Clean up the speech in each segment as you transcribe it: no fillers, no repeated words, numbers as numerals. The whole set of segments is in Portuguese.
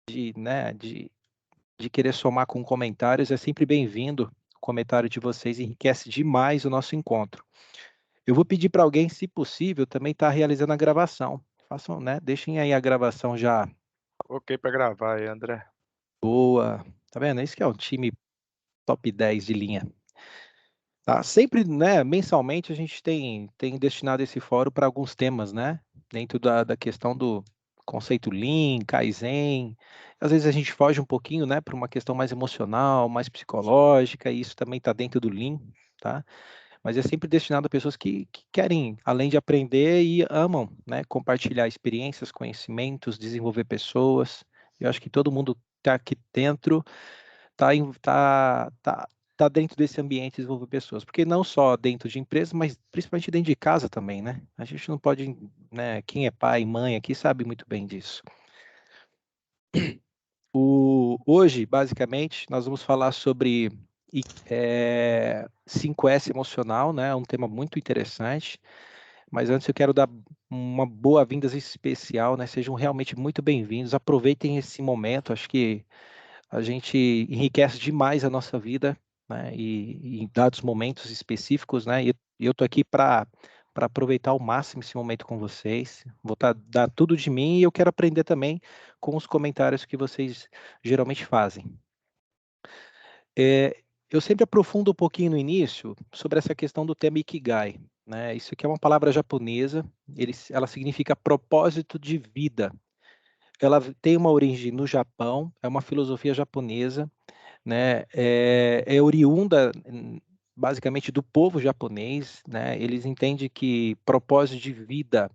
de querer somar com comentários, é sempre bem-vindo. O comentário de vocês enriquece demais o nosso encontro. Eu vou pedir para alguém, se possível, também estar realizando a gravação. Façam, né? Deixem aí a gravação já Ok para gravar aí, André. boa. Tá vendo? Isso que é um time top 10 de linha. Tá? Sempre, né, mensalmente, a gente tem destinado esse fórum para alguns temas, né? Dentro da questão do conceito Lean, Kaizen. Às vezes a gente foge um pouquinho, né, para uma questão mais emocional, mais psicológica, e isso também está dentro do Lean, tá? Mas é sempre destinado a pessoas que querem, além de aprender, e amam, né, compartilhar experiências, conhecimentos, desenvolver pessoas. Eu acho que todo mundo está aqui dentro, tá dentro desse ambiente de desenvolver pessoas, porque não só dentro de empresas, mas principalmente dentro de casa também, né? A gente não pode, né? Quem é pai e mãe aqui sabe muito bem disso. Hoje, basicamente, nós vamos falar sobre 5S emocional, né? É um tema muito interessante. Mas antes eu quero dar uma boa-vinda especial, né? Sejam realmente muito bem-vindos. Aproveitem esse momento. Acho que a gente enriquece demais a nossa vida, né? E em dados momentos específicos, né? E eu estou aqui para aproveitar ao máximo esse momento com vocês. Vou dar tudo de mim e eu quero aprender também com os comentários que vocês geralmente fazem. Eu sempre aprofundo um pouquinho no início sobre essa questão do tema Ikigai, né? Isso aqui é uma palavra japonesa, ela significa propósito de vida. Ela tem uma origem no Japão, é uma filosofia japonesa, né? É oriunda basicamente do povo japonês, né? Eles entendem que propósito de vida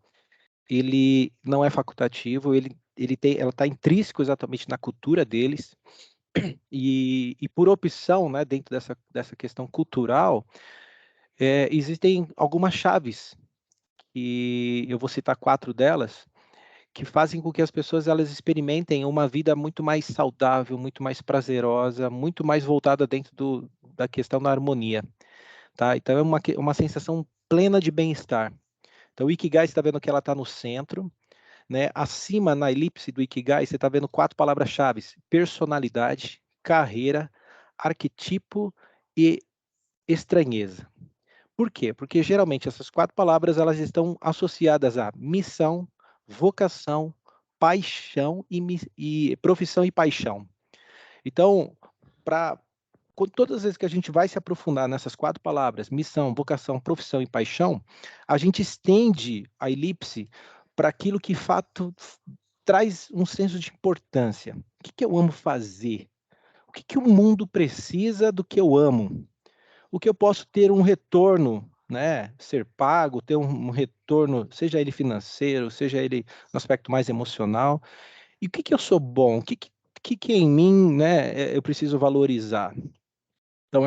ele não é facultativo, ela está intrínseco exatamente na cultura deles. E por opção, né, dentro dessa questão cultural, existem algumas chaves, e eu vou citar 4 delas, que fazem com que as pessoas elas experimentem uma vida muito mais saudável, muito mais prazerosa, muito mais voltada dentro da questão da harmonia, tá? Então é uma sensação plena de bem-estar. Então o Ikigai, você está vendo que ela está no centro, né? Acima, na elipse do Ikigai, você está vendo 4 palavras-chave: personalidade, carreira, arquetipo e estranheza. Por quê? Porque geralmente essas 4 palavras elas estão associadas a missão, vocação, paixão e profissão e paixão. Então, para todas as vezes que a gente vai se aprofundar nessas 4 palavras, missão, vocação, profissão e paixão, a gente estende a elipse para aquilo que fato traz um senso de importância. O que eu amo fazer? O que o mundo precisa do que eu amo? O que eu posso ter um retorno, né, ser pago, ter um retorno, seja ele financeiro, seja ele no aspecto mais emocional, e o que eu sou bom, o que em mim, né, eu preciso valorizar. Então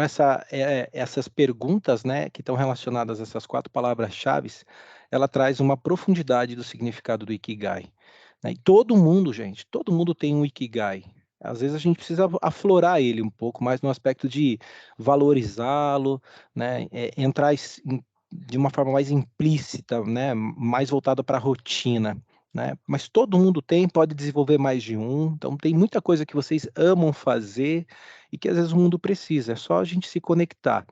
essas perguntas, né, que estão relacionadas a essas 4 palavras-chaves, ela traz uma profundidade do significado do Ikigai, né, e todo mundo, gente, todo mundo tem um Ikigai. Às vezes a gente precisa aflorar ele um pouco mais no aspecto de valorizá-lo, né, entrar de uma forma mais implícita, né, mais voltada para a rotina, né, mas todo mundo tem, pode desenvolver mais de um, então tem muita coisa que vocês amam fazer, e que às vezes o mundo precisa, é só a gente se conectar.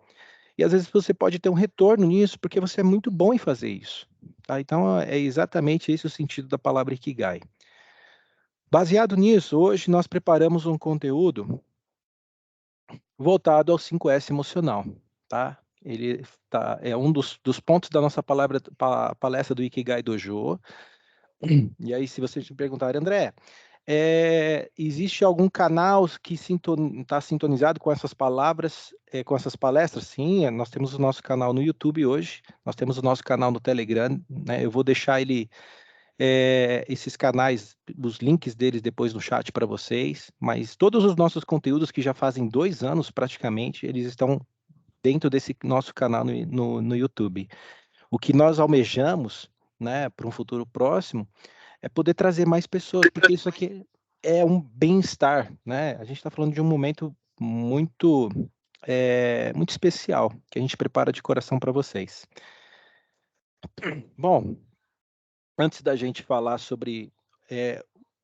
E às vezes você pode ter um retorno nisso, porque você é muito bom em fazer isso. Tá? Então é exatamente esse o sentido da palavra Ikigai. Baseado nisso, hoje nós preparamos um conteúdo voltado ao 5S emocional. Tá? É um dos pontos da nossa palestra do Ikigai Dojo. E aí, se vocês me perguntarem, André, existe algum canal que está sintonizado com essas palavras, com essas palestras? Sim, nós temos o nosso canal no YouTube hoje, nós temos o nosso canal no Telegram, né? Eu vou deixar esses canais, os links deles depois no chat para vocês, mas todos os nossos conteúdos que já fazem 2 anos praticamente, eles estão dentro desse nosso canal no YouTube. O que nós almejamos, né, para um futuro próximo, é poder trazer mais pessoas, porque isso aqui é um bem-estar, né? A gente está falando de um momento muito especial, que a gente prepara de coração para vocês. Bom, antes da gente falar sobre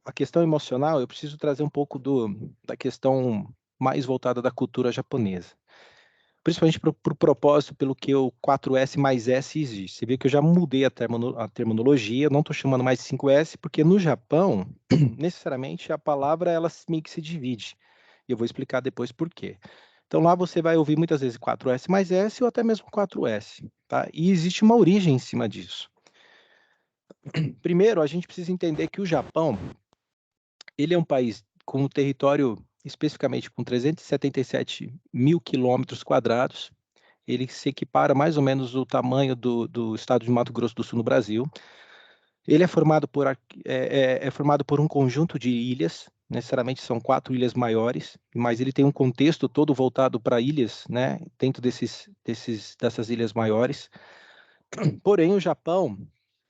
a questão emocional, eu preciso trazer um pouco da questão mais voltada da cultura japonesa. Principalmente para o propósito pelo que o 4S mais S existe. Você vê que eu já mudei a terminologia, não estou chamando mais de 5S, porque no Japão, necessariamente, a palavra ela meio que se divide. E eu vou explicar depois por quê. Então lá você vai ouvir muitas vezes 4S mais S ou até mesmo 4S, tá? E existe uma origem em cima disso. Primeiro, a gente precisa entender que o Japão, ele é um país com um território especificamente com 377 mil quilômetros quadrados. Ele se equipara mais ou menos o tamanho do estado de Mato Grosso do Sul no Brasil. Ele é formado por um conjunto de ilhas, necessariamente são 4 ilhas maiores, mas ele tem um contexto todo voltado para ilhas, né, dentro dessas ilhas maiores. Porém, o Japão,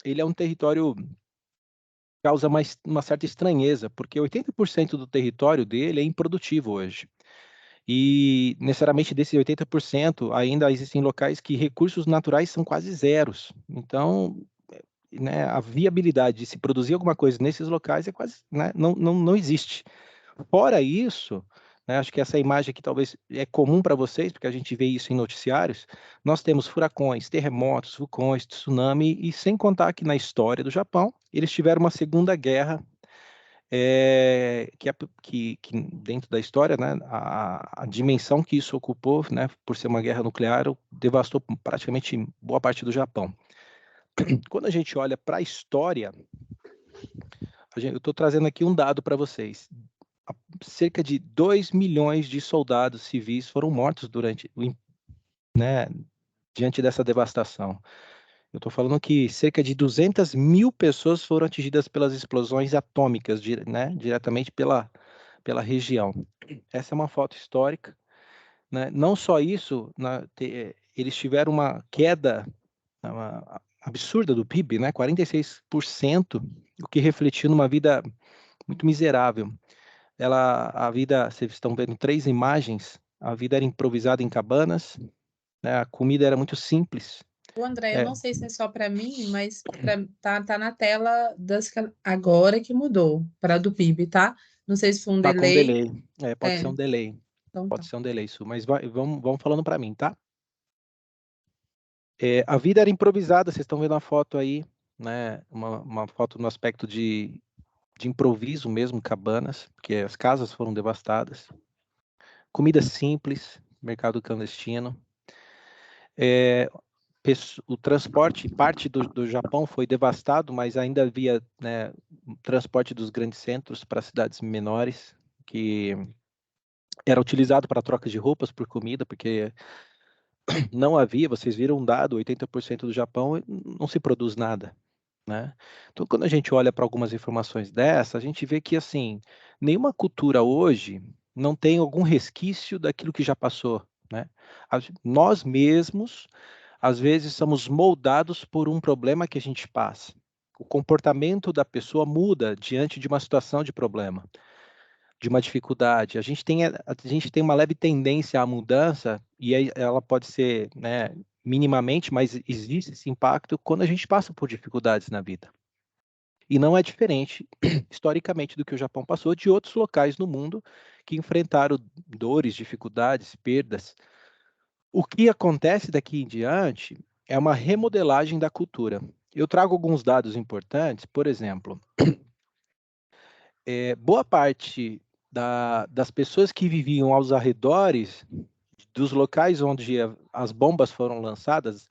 ele é um território que causa uma certa estranheza, porque 80% do território dele é improdutivo hoje. E, necessariamente, desses 80%, ainda existem locais que recursos naturais são quase zeros. Então, né, a viabilidade de se produzir alguma coisa nesses locais é quase, né, não existe. Fora isso, né, acho que essa imagem aqui talvez é comum para vocês, porque a gente vê isso em noticiários, nós temos furacões, terremotos, vulcões, tsunami, e sem contar que na história do Japão, eles tiveram uma segunda guerra que dentro da história, né, a dimensão que isso ocupou, né, por ser uma guerra nuclear, devastou praticamente boa parte do Japão. Quando a gente olha para a história, eu estou trazendo aqui um dado para vocês. Cerca de 2 milhões de soldados civis foram mortos diante dessa devastação. Eu estou falando que cerca de 200 mil pessoas foram atingidas pelas explosões atômicas, né, diretamente pela região. Essa é uma foto histórica, né? Não só isso, eles tiveram uma queda absurda do PIB, né? 46%, o que refletiu numa vida muito miserável. Vocês estão vendo 3 imagens, a vida era improvisada em cabanas, né? A comida era muito simples. O André, eu É, não sei se é só para mim, mas tá na tela agora que mudou para do PIB, tá? Não sei se foi um tá com delay. delay. Pode ser É, um delay. então Pode tá. ser um delay, Su, mas vamos falando para mim, tá? A vida era improvisada, vocês estão vendo a foto aí, né? Uma foto no aspecto de improviso mesmo, cabanas, porque as casas foram devastadas. Comida simples, mercado clandestino. O transporte, parte do Japão foi devastado, mas ainda havia, né, transporte dos grandes centros para cidades menores, que era utilizado para troca de roupas por comida, porque não havia, vocês viram um dado, 80% do Japão não se produz nada, né? Então, quando a gente olha para algumas informações dessa, a gente vê que, assim, nenhuma cultura hoje não tem algum resquício daquilo que já passou, né? Nós mesmos, às vezes, somos moldados por um problema que a gente passa. O comportamento da pessoa muda diante de uma situação de problema, de uma dificuldade. A gente tem uma leve tendência à mudança, e aí ela pode ser, né, minimamente, mas existe esse impacto quando a gente passa por dificuldades na vida. E não é diferente, historicamente, do que o Japão passou de outros locais no mundo que enfrentaram dores, dificuldades, perdas. O que acontece daqui em diante é uma remodelagem da cultura. Eu trago alguns dados importantes, por exemplo, boa parte das pessoas que viviam aos arredores dos locais onde as bombas foram lançadas,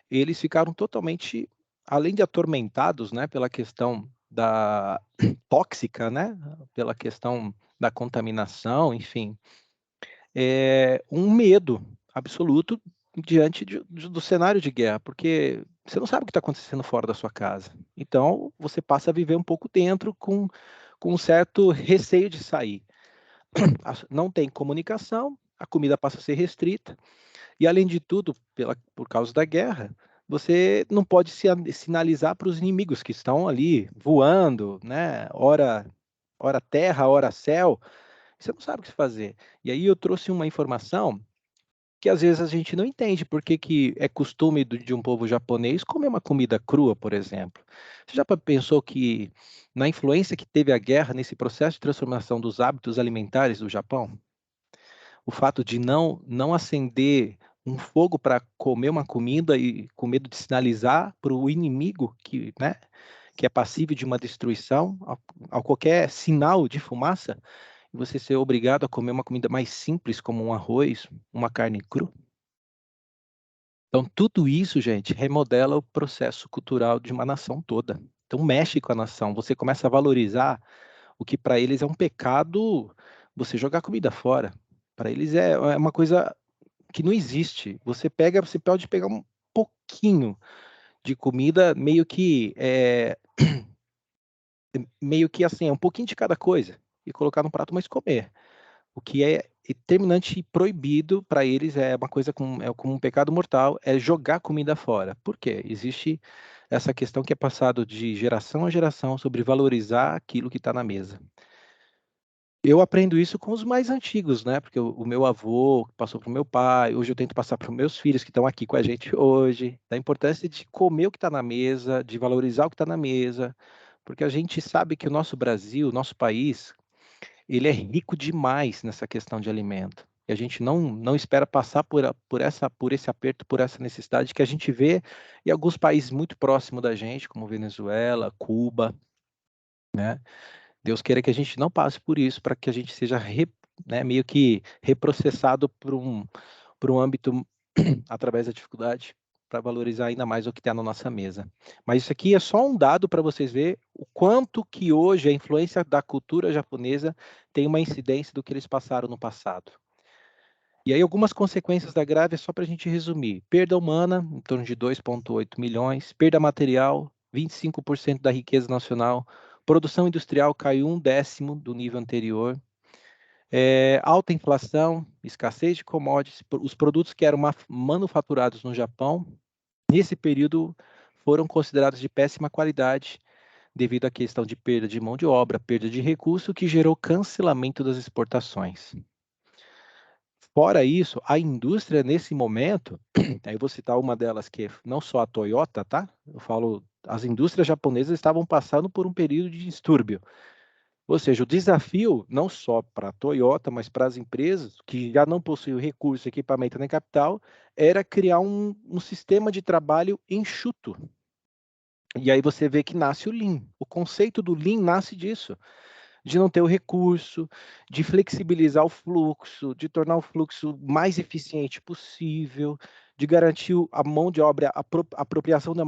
eles ficaram totalmente, além de atormentados, né, pela questão da tóxica, né, pela questão da contaminação, enfim, um medo absoluto diante do cenário de guerra, porque você não sabe o que está acontecendo fora da sua casa. Então, você passa a viver um pouco dentro com um certo receio de sair. Não tem comunicação, a comida passa a ser restrita, e além de tudo, por causa da guerra, você não pode sinalizar para os inimigos que estão ali voando, né? Ora terra, ora céu. Você não sabe o que fazer. E aí eu trouxe uma informação que às vezes a gente não entende por que que é costume de um povo japonês comer uma comida crua, por exemplo. Você já pensou que na influência que teve a guerra nesse processo de transformação dos hábitos alimentares do Japão, o fato de não acender um fogo para comer uma comida e com medo de sinalizar para o inimigo que, né, que é passível de uma destruição, ao qualquer sinal de fumaça, você ser obrigado a comer uma comida mais simples, como um arroz, uma carne crua. Então, tudo isso, gente, remodela o processo cultural de uma nação toda. Então, mexe com a nação. Você começa a valorizar o que para eles é um pecado, você jogar comida fora. Para eles é uma coisa que não existe. Você pode pegar um pouquinho de comida, meio que assim, um pouquinho de cada coisa, e colocar no prato, mas comer. O que é terminante e proibido para eles é uma coisa como um pecado mortal, é jogar comida fora. Por quê? Existe essa questão que é passado de geração a geração sobre valorizar aquilo que está na mesa. Eu aprendo isso com os mais antigos, né? Porque o meu avô passou para o meu pai, hoje eu tento passar para os meus filhos que estão aqui com a gente hoje, da importância de comer o que está na mesa, de valorizar o que está na mesa, porque a gente sabe que o nosso Brasil, o nosso país, ele é rico demais nessa questão de alimento. E a gente não espera passar por esse aperto, por essa necessidade que a gente vê em alguns países muito próximos da gente, como Venezuela, Cuba, né? Deus queira que a gente não passe por isso, para que a gente seja né, meio que reprocessado por um âmbito através da dificuldade, para valorizar ainda mais o que está na nossa mesa. Mas isso aqui é só um dado para vocês verem o quanto que hoje a influência da cultura japonesa tem uma incidência do que eles passaram no passado. E aí algumas consequências da grave é só para a gente resumir. Perda humana, em torno de 2,8 milhões. Perda material, 25% da riqueza nacional. Produção industrial caiu 1/10 do nível anterior. Alta inflação, escassez de commodities. Os produtos que eram manufaturados no Japão, nesse período, foram considerados de péssima qualidade, devido à questão de perda de mão de obra, perda de recurso, que gerou cancelamento das exportações. Fora isso, a indústria nesse momento, aí eu vou citar uma delas que é não só a Toyota, tá? Eu falo, as indústrias japonesas estavam passando por um período de distúrbio. Ou seja, o desafio, não só para a Toyota, mas para as empresas que já não possuíam recurso, equipamento nem capital, era criar um sistema de trabalho enxuto. E aí você vê que nasce o Lean. O conceito do Lean nasce disso, de não ter o recurso, de flexibilizar o fluxo, de tornar o fluxo mais eficiente possível, de garantir a mão de obra, a apropriação da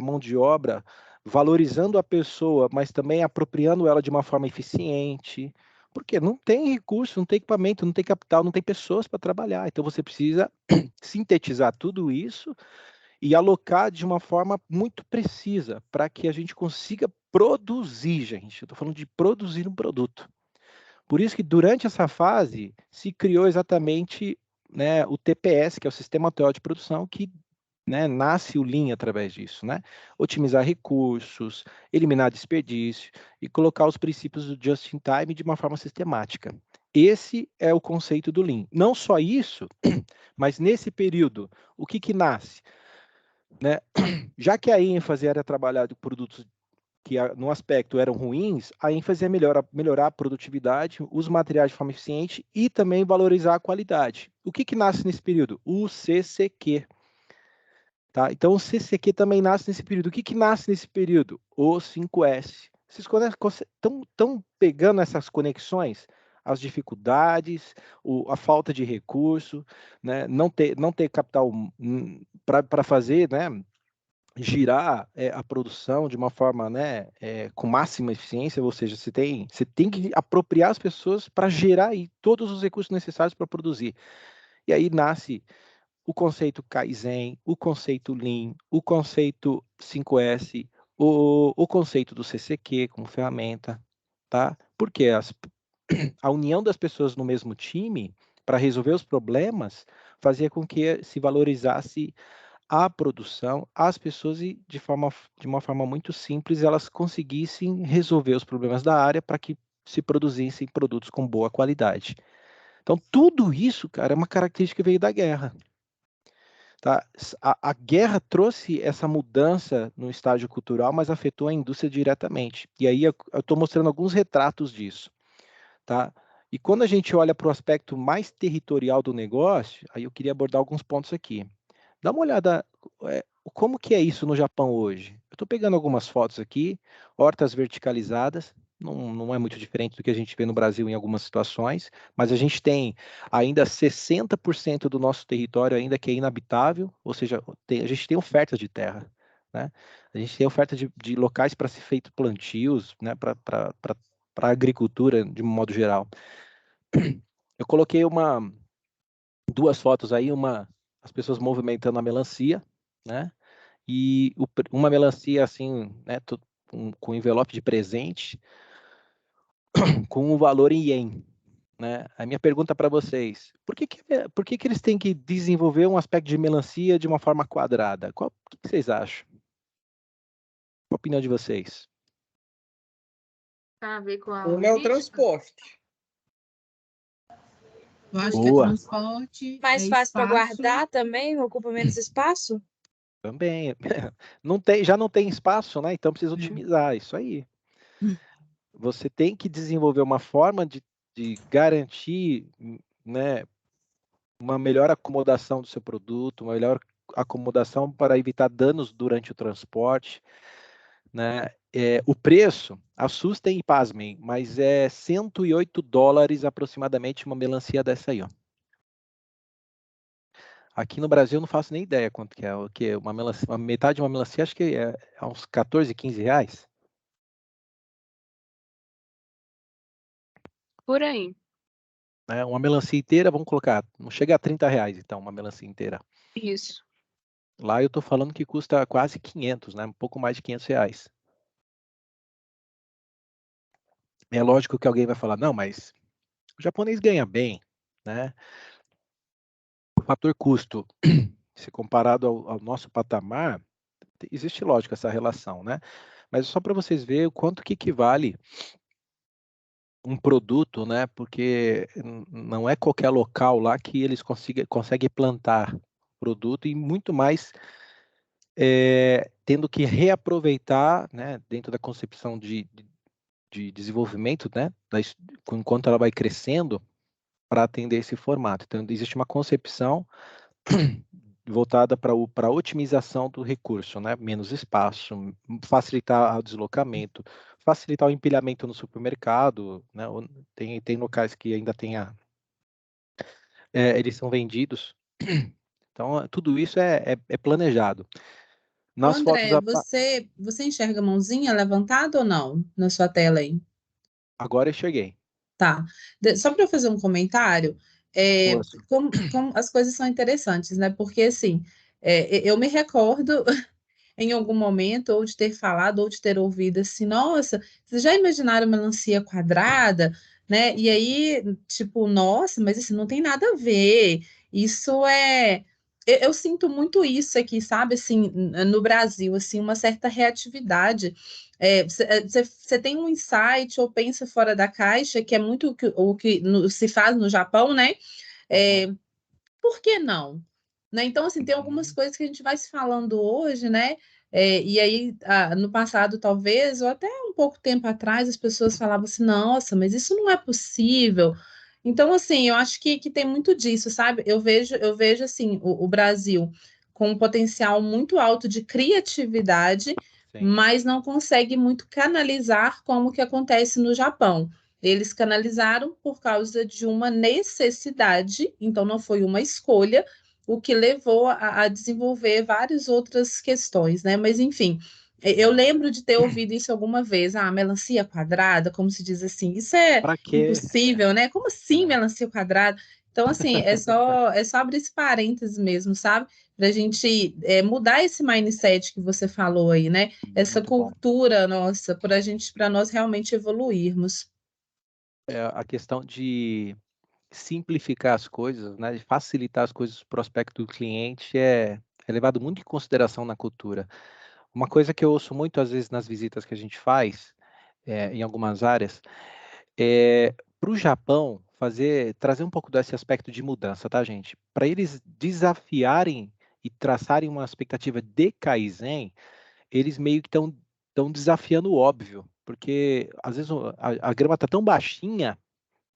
mão de obra, valorizando a pessoa, mas também apropriando ela de uma forma eficiente. Porque não tem recurso, não tem equipamento, não tem capital, não tem pessoas para trabalhar. Então você precisa sintetizar tudo isso e alocar de uma forma muito precisa para que a gente consiga produzir, gente. Eu estou falando de produzir um produto. Por isso que durante essa fase se criou exatamente, né, o TPS, que é o Sistema Atual de Produção, que, né, nasce o Lean através disso, né? Otimizar recursos, eliminar desperdício e colocar os princípios do Just in Time de uma forma sistemática. Esse é o conceito do Lean. Não só isso, mas nesse período, o que nasce? Né? Já que a ênfase era trabalhar de produtos que no aspecto eram ruins, a ênfase é melhorar a produtividade, os materiais de forma eficiente e também valorizar a qualidade. O que nasce nesse período? O CCQ. Tá? Então, o CCQ também nasce nesse período. O que nasce nesse período? O 5S. Vocês estão pegando essas conexões? As dificuldades, a falta de recurso, né? Não ter capital para fazer, né? Girar a produção de uma forma, né, com máxima eficiência, ou seja, você tem que apropriar as pessoas para gerar aí todos os recursos necessários para produzir. E aí nasce o conceito Kaizen, o conceito Lean, o conceito 5S, o conceito do CCQ como ferramenta, tá? Porque a união das pessoas no mesmo time para resolver os problemas fazia com que se valorizasse a produção, as pessoas e de uma forma muito simples elas conseguissem resolver os problemas da área para que se produzissem produtos com boa qualidade. Então, tudo isso, cara, é uma característica que veio da guerra. Tá? A guerra trouxe essa mudança no estágio cultural, mas afetou a indústria diretamente. E aí eu estou mostrando alguns retratos disso. Tá? E quando a gente olha para o aspecto mais territorial do negócio, aí eu queria abordar alguns pontos aqui. Dá uma olhada, como que é isso no Japão hoje? Eu estou pegando algumas fotos aqui, hortas verticalizadas, não é muito diferente do que a gente vê no Brasil em algumas situações, mas a gente tem ainda 60% do nosso território ainda que é inabitável, ou seja, a gente tem oferta de terra, né? A gente tem oferta de locais para ser feito plantios, né? Para a agricultura de um modo geral. Eu coloquei duas fotos aí, as pessoas movimentando a melancia, né? E uma melancia assim, né, com envelope de presente, com um valor em ien, né? A minha pergunta para vocês, por que eles têm que desenvolver um aspecto de melancia de uma forma quadrada? O que vocês acham? Qual a opinião de vocês? Tem a ver com a Uma é o logística? transporte. Eu acho que é Boa. transporte, Mais é fácil para espaço. guardar também, ocupa menos espaço? Também. Já não tem espaço, né? Então precisa otimizar, isso aí. Você tem que desenvolver uma forma de garantir, né, uma melhor acomodação do seu produto, uma melhor acomodação para evitar danos durante o transporte, né? O preço, assustem e pasmem, mas é $108 aproximadamente uma melancia dessa aí, ó. Aqui no Brasil eu não faço nem ideia quanto que é, o que uma melancia, metade de uma melancia acho que é uns 14, 15 reais. Por aí. Né? Uma melancia inteira, vamos colocar, não chega a 30 reais então, uma melancia inteira. Isso. Lá eu estou falando que custa quase 500, né? Um pouco mais de 500 reais. É lógico que alguém vai falar, não, mas o japonês ganha bem, né? O fator custo, se comparado ao nosso patamar, existe lógico essa relação, né? Mas só para vocês verem o quanto que equivale um produto, né? Porque não é qualquer local lá que eles conseguem plantar produto e muito mais tendo que reaproveitar, né? Dentro da concepção de desenvolvimento, né? Enquanto ela vai crescendo para atender esse formato. Então, existe uma concepção voltada para a otimização do recurso, né? Menos espaço, facilitar o deslocamento, facilitar o empilhamento no supermercado, né? Tem locais que ainda tem eles são vendidos. Então, tudo isso é planejado. Ô, Nas fotos, André, você enxerga a mãozinha levantada ou não na sua tela aí? agora eu cheguei. Tá. Só para eu fazer um comentário, Força. como as coisas são interessantes, né? Porque, assim, eu me recordo em algum momento, ou de ter falado, ou de ter ouvido assim, nossa, vocês já imaginaram melancia quadrada, né? E aí, tipo, nossa, mas isso não tem nada a ver. Isso é. Eu sinto muito isso aqui, sabe, assim, no Brasil, assim, uma certa reatividade. Você tem um insight ou pensa fora da caixa, que é muito o que se faz no Japão, né? É, por que não? Né? Então, assim, tem algumas coisas que a gente vai se falando hoje, né? E aí, no passado, talvez, ou até um pouco tempo atrás, as pessoas falavam assim, nossa, mas isso não é possível. Então, assim, eu acho que tem muito disso, sabe? Eu vejo assim, o Brasil com um potencial muito alto de criatividade, Sim. mas não consegue muito canalizar como que acontece no Japão. Eles canalizaram por causa de uma necessidade, então não foi uma escolha, o que levou a desenvolver várias outras questões, né? Mas, enfim, eu lembro de ter ouvido isso alguma vez, melancia quadrada, como se diz assim, isso é Para quê? impossível, né? Como assim É. melancia quadrada? Então, assim, é só abrir esse parênteses mesmo, sabe? Para a gente mudar esse mindset que você falou aí, né? Essa Muito bom. cultura nossa, para nós realmente evoluirmos. A questão de simplificar as coisas, né, de facilitar as coisas para o prospecto do cliente é levado muito em consideração na cultura. Uma coisa que eu ouço muito às vezes nas visitas que a gente faz em algumas áreas para o Japão trazer um pouco desse aspecto de mudança, tá, gente? Para eles desafiarem e traçarem uma expectativa de Kaizen, eles meio que estão desafiando o óbvio, porque às vezes a grama está tão baixinha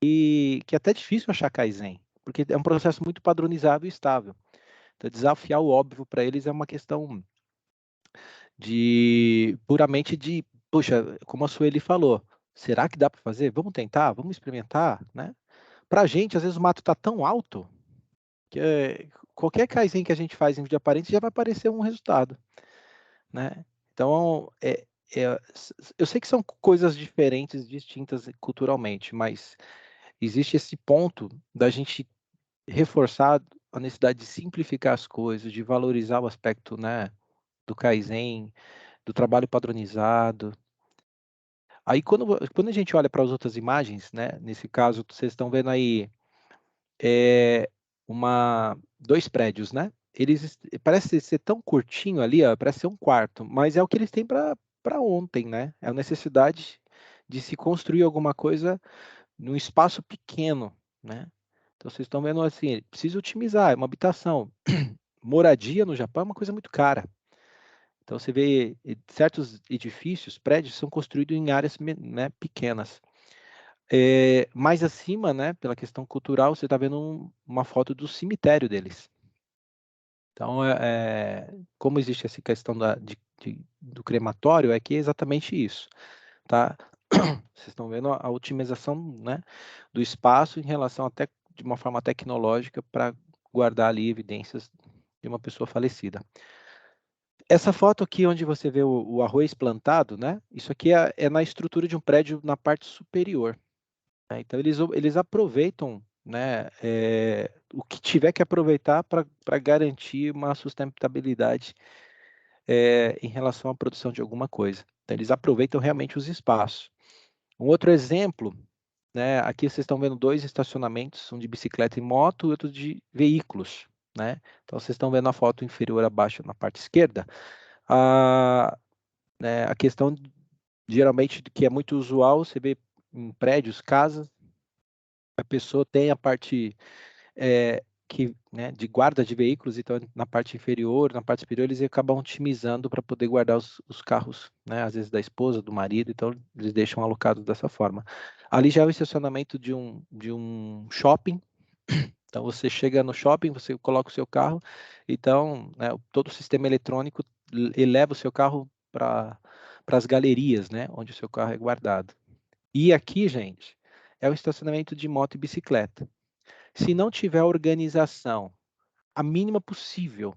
que é até difícil achar Kaizen, porque é um processo muito padronizado e estável. Então, desafiar o óbvio para eles é uma questão puramente de, poxa, como a Sueli falou, será que dá para fazer? Vamos tentar, vamos experimentar, né? Para a gente, às vezes o mato está tão alto que qualquer Kaizen que a gente faz em vídeo aparente já vai aparecer um resultado, né? Então, eu sei que são coisas diferentes, distintas culturalmente, mas existe esse ponto da gente reforçar a necessidade de simplificar as coisas, de valorizar o aspecto, né, do Kaizen, do trabalho padronizado. Aí, quando a gente olha para as outras imagens, né, nesse caso, vocês estão vendo aí dois prédios, né? Eles parece ser tão curtinho ali, ó, parece ser um quarto, mas é o que eles têm para ontem, né? É a necessidade de se construir alguma coisa num espaço pequeno, né? Então vocês estão vendo assim, precisa otimizar, é uma habitação. Moradia no Japão é uma coisa muito cara. Então você vê certos edifícios, prédios são construídos em áreas, né, pequenas. Mais acima, né, pela questão cultural, você está vendo uma foto do cemitério deles. Então, como existe essa questão do crematório, é que é exatamente isso, tá? Vocês estão vendo a otimização, né, do espaço em relação até de uma forma tecnológica para guardar ali evidências de uma pessoa falecida. Essa foto aqui, onde você vê o arroz plantado, né? Isso aqui é na estrutura de um prédio na parte superior. Né? Então, eles aproveitam, né, o que tiver que aproveitar para garantir uma sustentabilidade em relação à produção de alguma coisa. Então, eles aproveitam realmente os espaços. Um outro exemplo, né, aqui vocês estão vendo dois estacionamentos, um de bicicleta e moto e outro de veículos. Né? Então, vocês estão vendo a foto inferior abaixo na parte esquerda. A questão, geralmente, que é muito usual, você vê em prédios, casas, a pessoa tem a parte né, de guarda de veículos, então na parte inferior, na parte superior, eles acabam otimizando para poder guardar os carros, né, às vezes da esposa, do marido, então eles deixam alocados dessa forma. Ali já é o estacionamento de um shopping, então você chega no shopping, você coloca o seu carro, então né, todo o sistema eletrônico eleva o seu carro para as galerias, né, onde o seu carro é guardado. E aqui, gente, é o estacionamento de moto e bicicleta. Se não tiver organização, a mínima possível,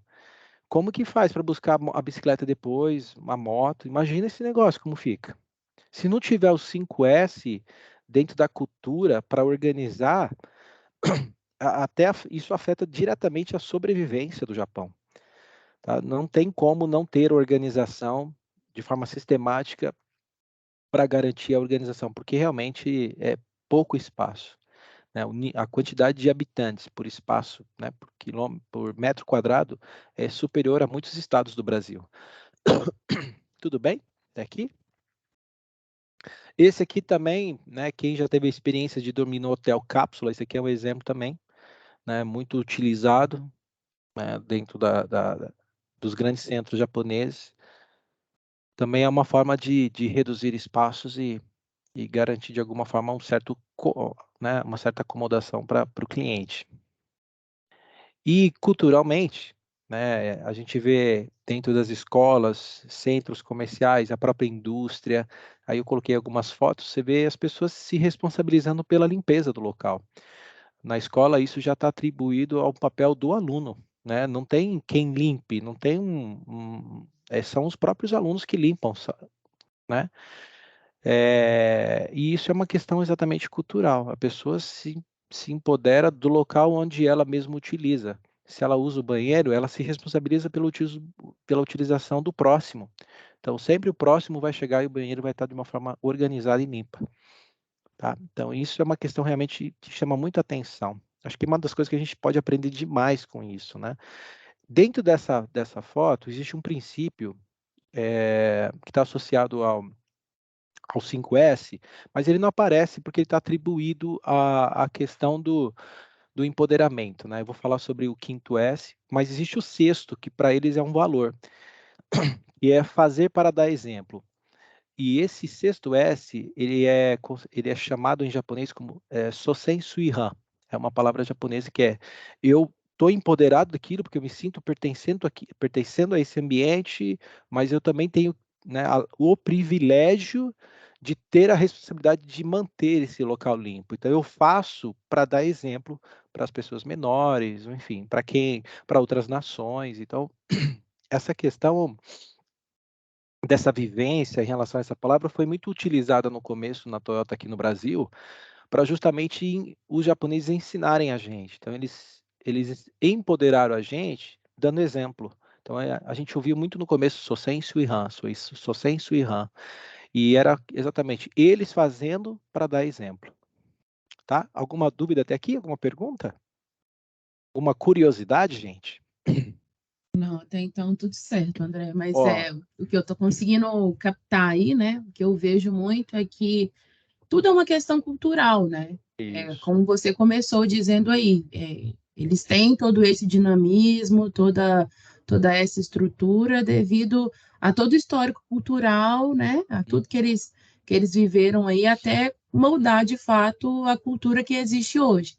como que faz para buscar a bicicleta depois, uma moto? Imagina esse negócio como fica. Se não tiver os 5S dentro da cultura para organizar, isso afeta diretamente a sobrevivência do Japão. Tá? Não tem como não ter organização de forma sistemática para garantir a organização, porque realmente é pouco espaço. Né? A quantidade de habitantes por espaço, né, por metro quadrado, é superior a muitos estados do Brasil. Tudo bem? Até aqui? Esse aqui também, né, quem já teve a experiência de dormir no hotel cápsula, esse aqui é um exemplo também, né, muito utilizado, né, dentro dos grandes centros japoneses. Também é uma forma de reduzir espaços e garantir de alguma forma né, uma certa acomodação para o cliente. E culturalmente, né, a gente vê dentro das escolas, centros comerciais, a própria indústria, aí eu coloquei algumas fotos, você vê as pessoas se responsabilizando pela limpeza do local. Na escola, isso já está atribuído ao papel do aluno, né? Não tem quem limpe, não tem são os próprios alunos que limpam, né? E isso é uma questão exatamente cultural. A pessoa se empodera do local onde ela mesma utiliza. Se ela usa o banheiro, ela se responsabiliza pela utilização do próximo. Então, sempre o próximo vai chegar e o banheiro vai estar de uma forma organizada e limpa. Tá? Então, isso é uma questão realmente que chama muita atenção. Acho que é uma das coisas que a gente pode aprender demais com isso, né? Dentro dessa foto, existe um princípio que está associado ao 5S, mas ele não aparece porque ele está atribuído à questão do empoderamento, né? Eu vou falar sobre o 5S, mas existe o 6º, que para eles é um valor, e é fazer para dar exemplo. E esse 6º S, ele é chamado em japonês como Sosen Suihan. É uma palavra japonesa que é eu estou empoderado daquilo porque eu me sinto pertencendo a esse ambiente, mas eu também tenho, né, o privilégio de ter a responsabilidade de manter esse local limpo. Então eu faço para dar exemplo para as pessoas menores, enfim, para outras nações. Então essa questão dessa vivência em relação a essa palavra foi muito utilizada no começo na Toyota aqui no Brasil, para justamente os japoneses ensinarem a gente. Então, eles empoderaram a gente dando exemplo. Então, a gente ouviu muito no começo, Sosen Suihan, Sosen Suihan, e era exatamente eles fazendo para dar exemplo. Tá? Alguma dúvida até aqui? Alguma pergunta? Alguma curiosidade, gente? Não, até então tudo certo, André. Mas Ó, o que eu estou conseguindo captar aí, né? O que eu vejo muito é que tudo é uma questão cultural, né? isso. Como você começou dizendo aí, eles têm todo esse dinamismo, toda essa estrutura devido a todo o histórico cultural, né? A tudo que eles viveram aí, até moldar de fato a cultura que existe hoje.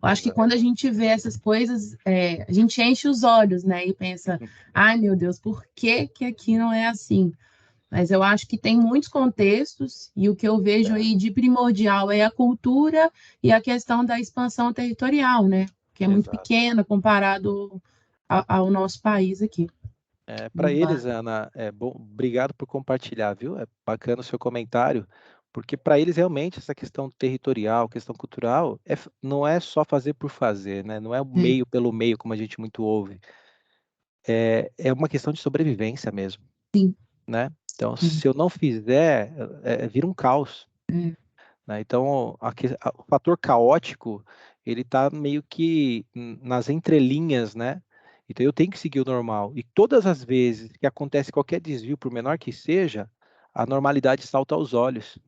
Eu acho que quando a gente vê essas coisas, a gente enche os olhos, né? E pensa, ai meu Deus, por que que aqui não é assim? Mas eu acho que tem muitos contextos, e o que eu vejo aí de primordial é a cultura e a questão da expansão territorial, né? Que é muito Exato. pequena comparado ao nosso país aqui. Para eles, Ana, bom, obrigado por compartilhar, viu? É bacana o seu comentário, porque para eles realmente essa questão territorial, questão cultural, não é só fazer por fazer, né? Não é o meio pelo meio, como a gente muito ouve. É uma questão de sobrevivência mesmo, Sim. né? Então, se eu não fizer, vira um caos. Né? Então, o fator caótico, ele está meio que nas entrelinhas, né? Então, eu tenho que seguir o normal. E todas as vezes que acontece qualquer desvio, por menor que seja, a normalidade salta aos olhos.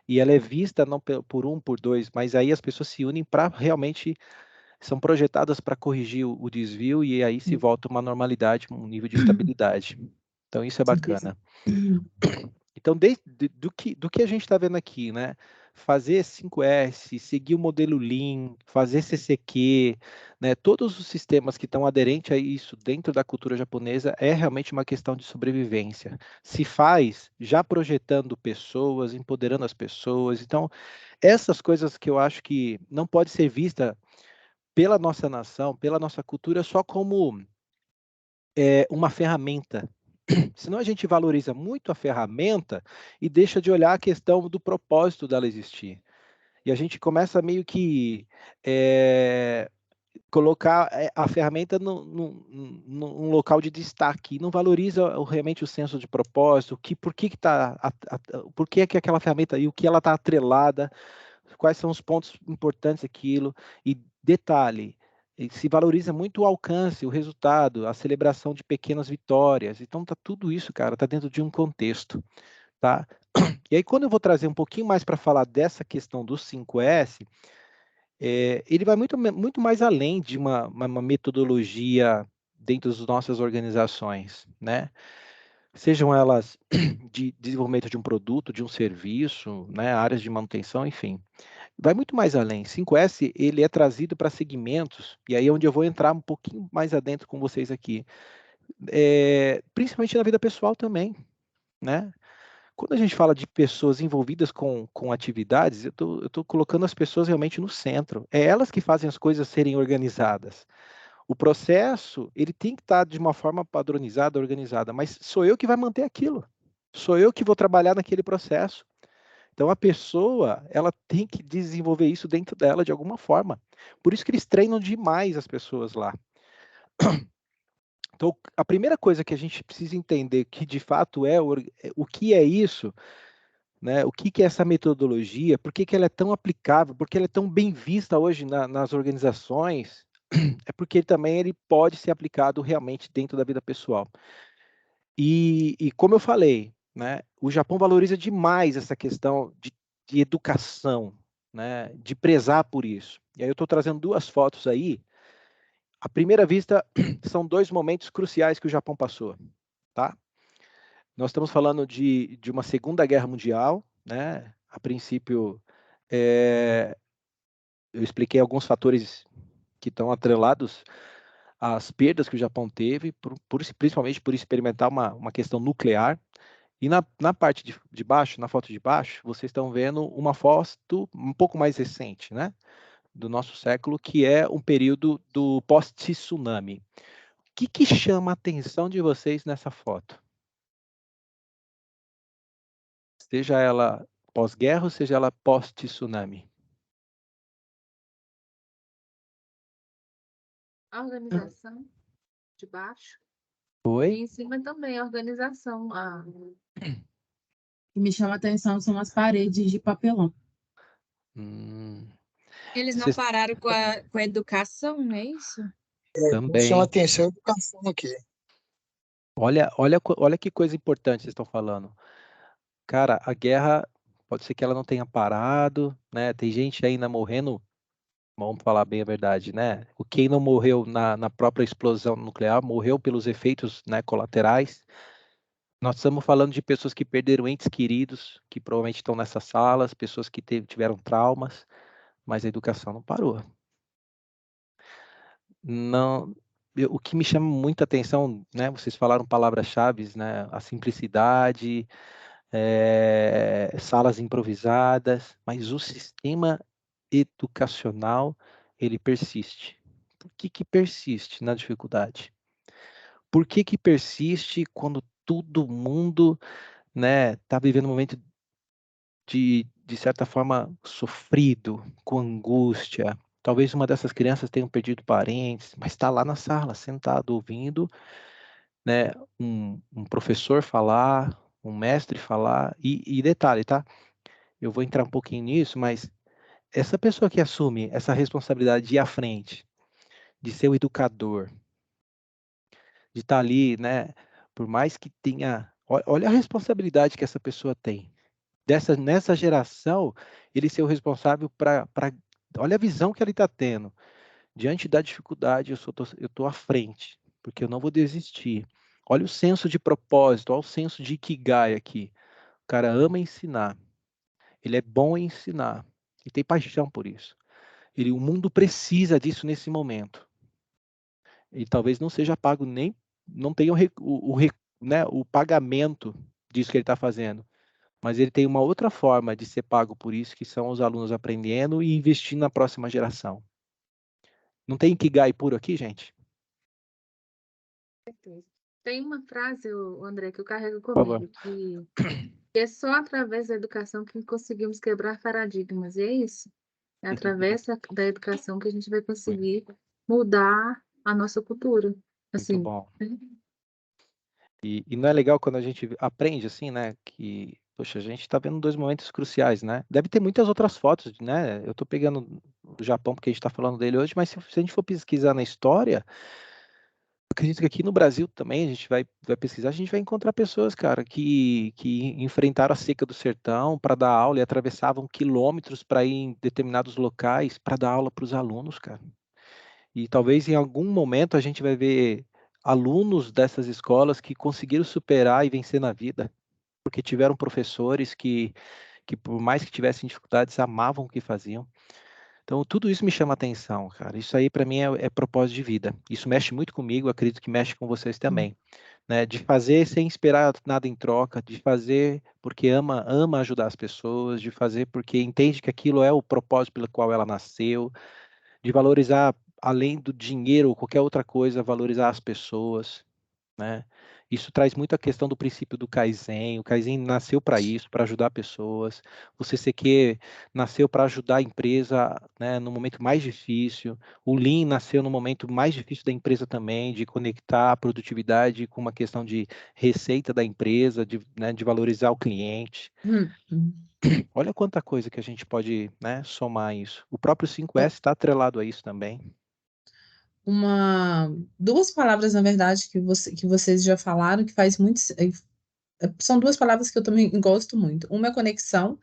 E ela é vista não por um, por dois, mas aí as pessoas se unem para realmente, são projetadas para corrigir o desvio e aí se volta uma normalidade, um nível de estabilidade. Então, isso é bacana. Então, do que a gente está vendo aqui, né? Fazer 5S, seguir o modelo Lean, fazer CCQ, né? Todos os sistemas que estão aderentes a isso dentro da cultura japonesa é realmente uma questão de sobrevivência. Se faz já projetando pessoas, empoderando as pessoas. Então, essas coisas que eu acho que não pode ser vista pela nossa nação, pela nossa cultura, só como uma ferramenta. Senão a gente valoriza muito a ferramenta e deixa de olhar a questão do propósito dela existir. E a gente começa meio que colocar a ferramenta num local de destaque, e não valoriza realmente o senso de propósito, por que é que aquela ferramenta e o que ela está atrelada, quais são os pontos importantes daquilo. E detalhe, se valoriza muito o alcance, o resultado, a celebração de pequenas vitórias. Então tá tudo isso, cara, tá dentro de um contexto, tá? E aí quando eu vou trazer um pouquinho mais para falar dessa questão do 5S, ele vai muito mais além de uma metodologia dentro das nossas organizações, né? Sejam elas de desenvolvimento de um produto, de um serviço, né, áreas de manutenção, enfim. Vai muito mais além. 5S, ele é trazido para segmentos, e aí é onde eu vou entrar um pouquinho mais adentro com vocês aqui, principalmente na vida pessoal também, né? Quando a gente fala de pessoas envolvidas com atividades, eu tô colocando as pessoas realmente no centro. É elas que fazem as coisas serem organizadas. O processo, ele tem que estar de uma forma padronizada, organizada, mas sou eu que vai manter aquilo. Sou eu que vou trabalhar naquele processo. Então, a pessoa, ela tem que desenvolver isso dentro dela de alguma forma. Por isso que eles treinam demais as pessoas lá. Então, a primeira coisa que a gente precisa entender que, de fato, o que é isso, né? O que é essa metodologia, por que ela é tão aplicável, por que ela é tão bem vista hoje nas organizações, é porque também ele pode ser aplicado realmente dentro da vida pessoal. E como eu falei, né? O Japão valoriza demais essa questão de educação, né? De prezar por isso. E aí eu estou trazendo duas fotos aí. À primeira vista, são dois momentos cruciais que o Japão passou, tá? Nós estamos falando de uma Segunda Guerra Mundial, né? A princípio, eu expliquei alguns fatores que estão atrelados às perdas que o Japão teve, principalmente por experimentar uma questão nuclear. E na parte de baixo, na foto de baixo, vocês estão vendo uma foto um pouco mais recente, né? Do nosso século, que é um período do pós-tsunami. O que chama a atenção de vocês nessa foto? Seja ela pós-guerra ou seja ela pós-tsunami? A organização de baixo. E Foi? em cima também a organização. O que me chama a atenção são as paredes de papelão. Eles não Vocês pararam com a educação, não é isso? Chama também. atenção a educação aqui. Olha que coisa importante vocês estão falando. Cara, a guerra pode ser que ela não tenha parado, né? Tem gente ainda morrendo, vamos falar bem a verdade, né? Quem não morreu na própria explosão nuclear morreu pelos efeitos, né, colaterais. Nós estamos falando de pessoas que perderam entes queridos, que provavelmente estão nessas salas, pessoas que tiveram traumas, mas a educação não parou. Não, o que me chama muita atenção, né? Vocês falaram palavras-chave, né? A simplicidade, salas improvisadas, mas o sistema educacional, ele persiste. Por que persiste na dificuldade? Por que persiste quando todo mundo, né, está vivendo um momento de certa forma, sofrido, com angústia? Talvez uma dessas crianças tenha perdido parentes, mas está lá na sala, sentado, ouvindo, né, um professor falar, um mestre falar, e detalhe, tá? Eu vou entrar um pouquinho nisso, mas essa pessoa que assume essa responsabilidade de ir à frente, de ser o educador, de estar ali, né, por mais que tenha, olha a responsabilidade que essa pessoa tem. Nessa geração, ele ser o responsável para, olha a visão que ele está tendo. Diante da dificuldade, eu tô à frente, porque eu não vou desistir. Olha o senso de propósito, olha o senso de Ikigai aqui. O cara ama ensinar. Ele é bom em ensinar. E tem paixão por isso. O mundo precisa disso nesse momento. E talvez não seja pago nem, não tenha né, o pagamento disso que ele está fazendo. Mas ele tem uma outra forma de ser pago por isso, que são os alunos aprendendo e investindo na próxima geração. Não tem Ikigai puro aqui, gente? Tem uma frase, André, que eu carrego Por favor. comigo, que é só através da educação que conseguimos quebrar paradigmas. E é isso. É através da educação que a gente vai conseguir mudar a nossa cultura. Muito Assim, bom. E não é legal quando a gente aprende assim, né? Que, poxa, a gente está vendo dois momentos cruciais, né? Deve ter muitas outras fotos, né? Eu estou pegando o Japão porque a gente está falando dele hoje, mas se a gente for pesquisar na história, acredito que aqui no Brasil também a gente vai pesquisar, a gente vai encontrar pessoas, cara, que enfrentaram a seca do sertão para dar aula e atravessavam quilômetros para ir em determinados locais para dar aula para os alunos, cara. E talvez em algum momento a gente vai ver alunos dessas escolas que conseguiram superar e vencer na vida, porque tiveram professores que por mais que tivessem dificuldades, amavam o que faziam. Então, tudo isso me chama atenção, cara. Isso aí, para mim, é propósito de vida. Isso mexe muito comigo, acredito que mexe com vocês também. Né? De fazer sem esperar nada em troca, de fazer porque ama ajudar as pessoas, de fazer porque entende que aquilo é o propósito pelo qual ela nasceu, de valorizar, além do dinheiro ou qualquer outra coisa, valorizar as pessoas, né? Isso traz muito a questão do princípio do Kaizen. O Kaizen nasceu para isso, para ajudar pessoas. O CCQ nasceu para ajudar a empresa, né, no momento mais difícil. O Lean nasceu no momento mais difícil da empresa também, de conectar a produtividade com uma questão de receita da empresa, né, de valorizar o cliente. Olha quanta coisa que a gente pode, né, somar isso. O próprio 5S está atrelado a isso também. Duas palavras, na verdade, que vocês já falaram, que faz muito, são duas palavras que eu também gosto muito. Uma é conexão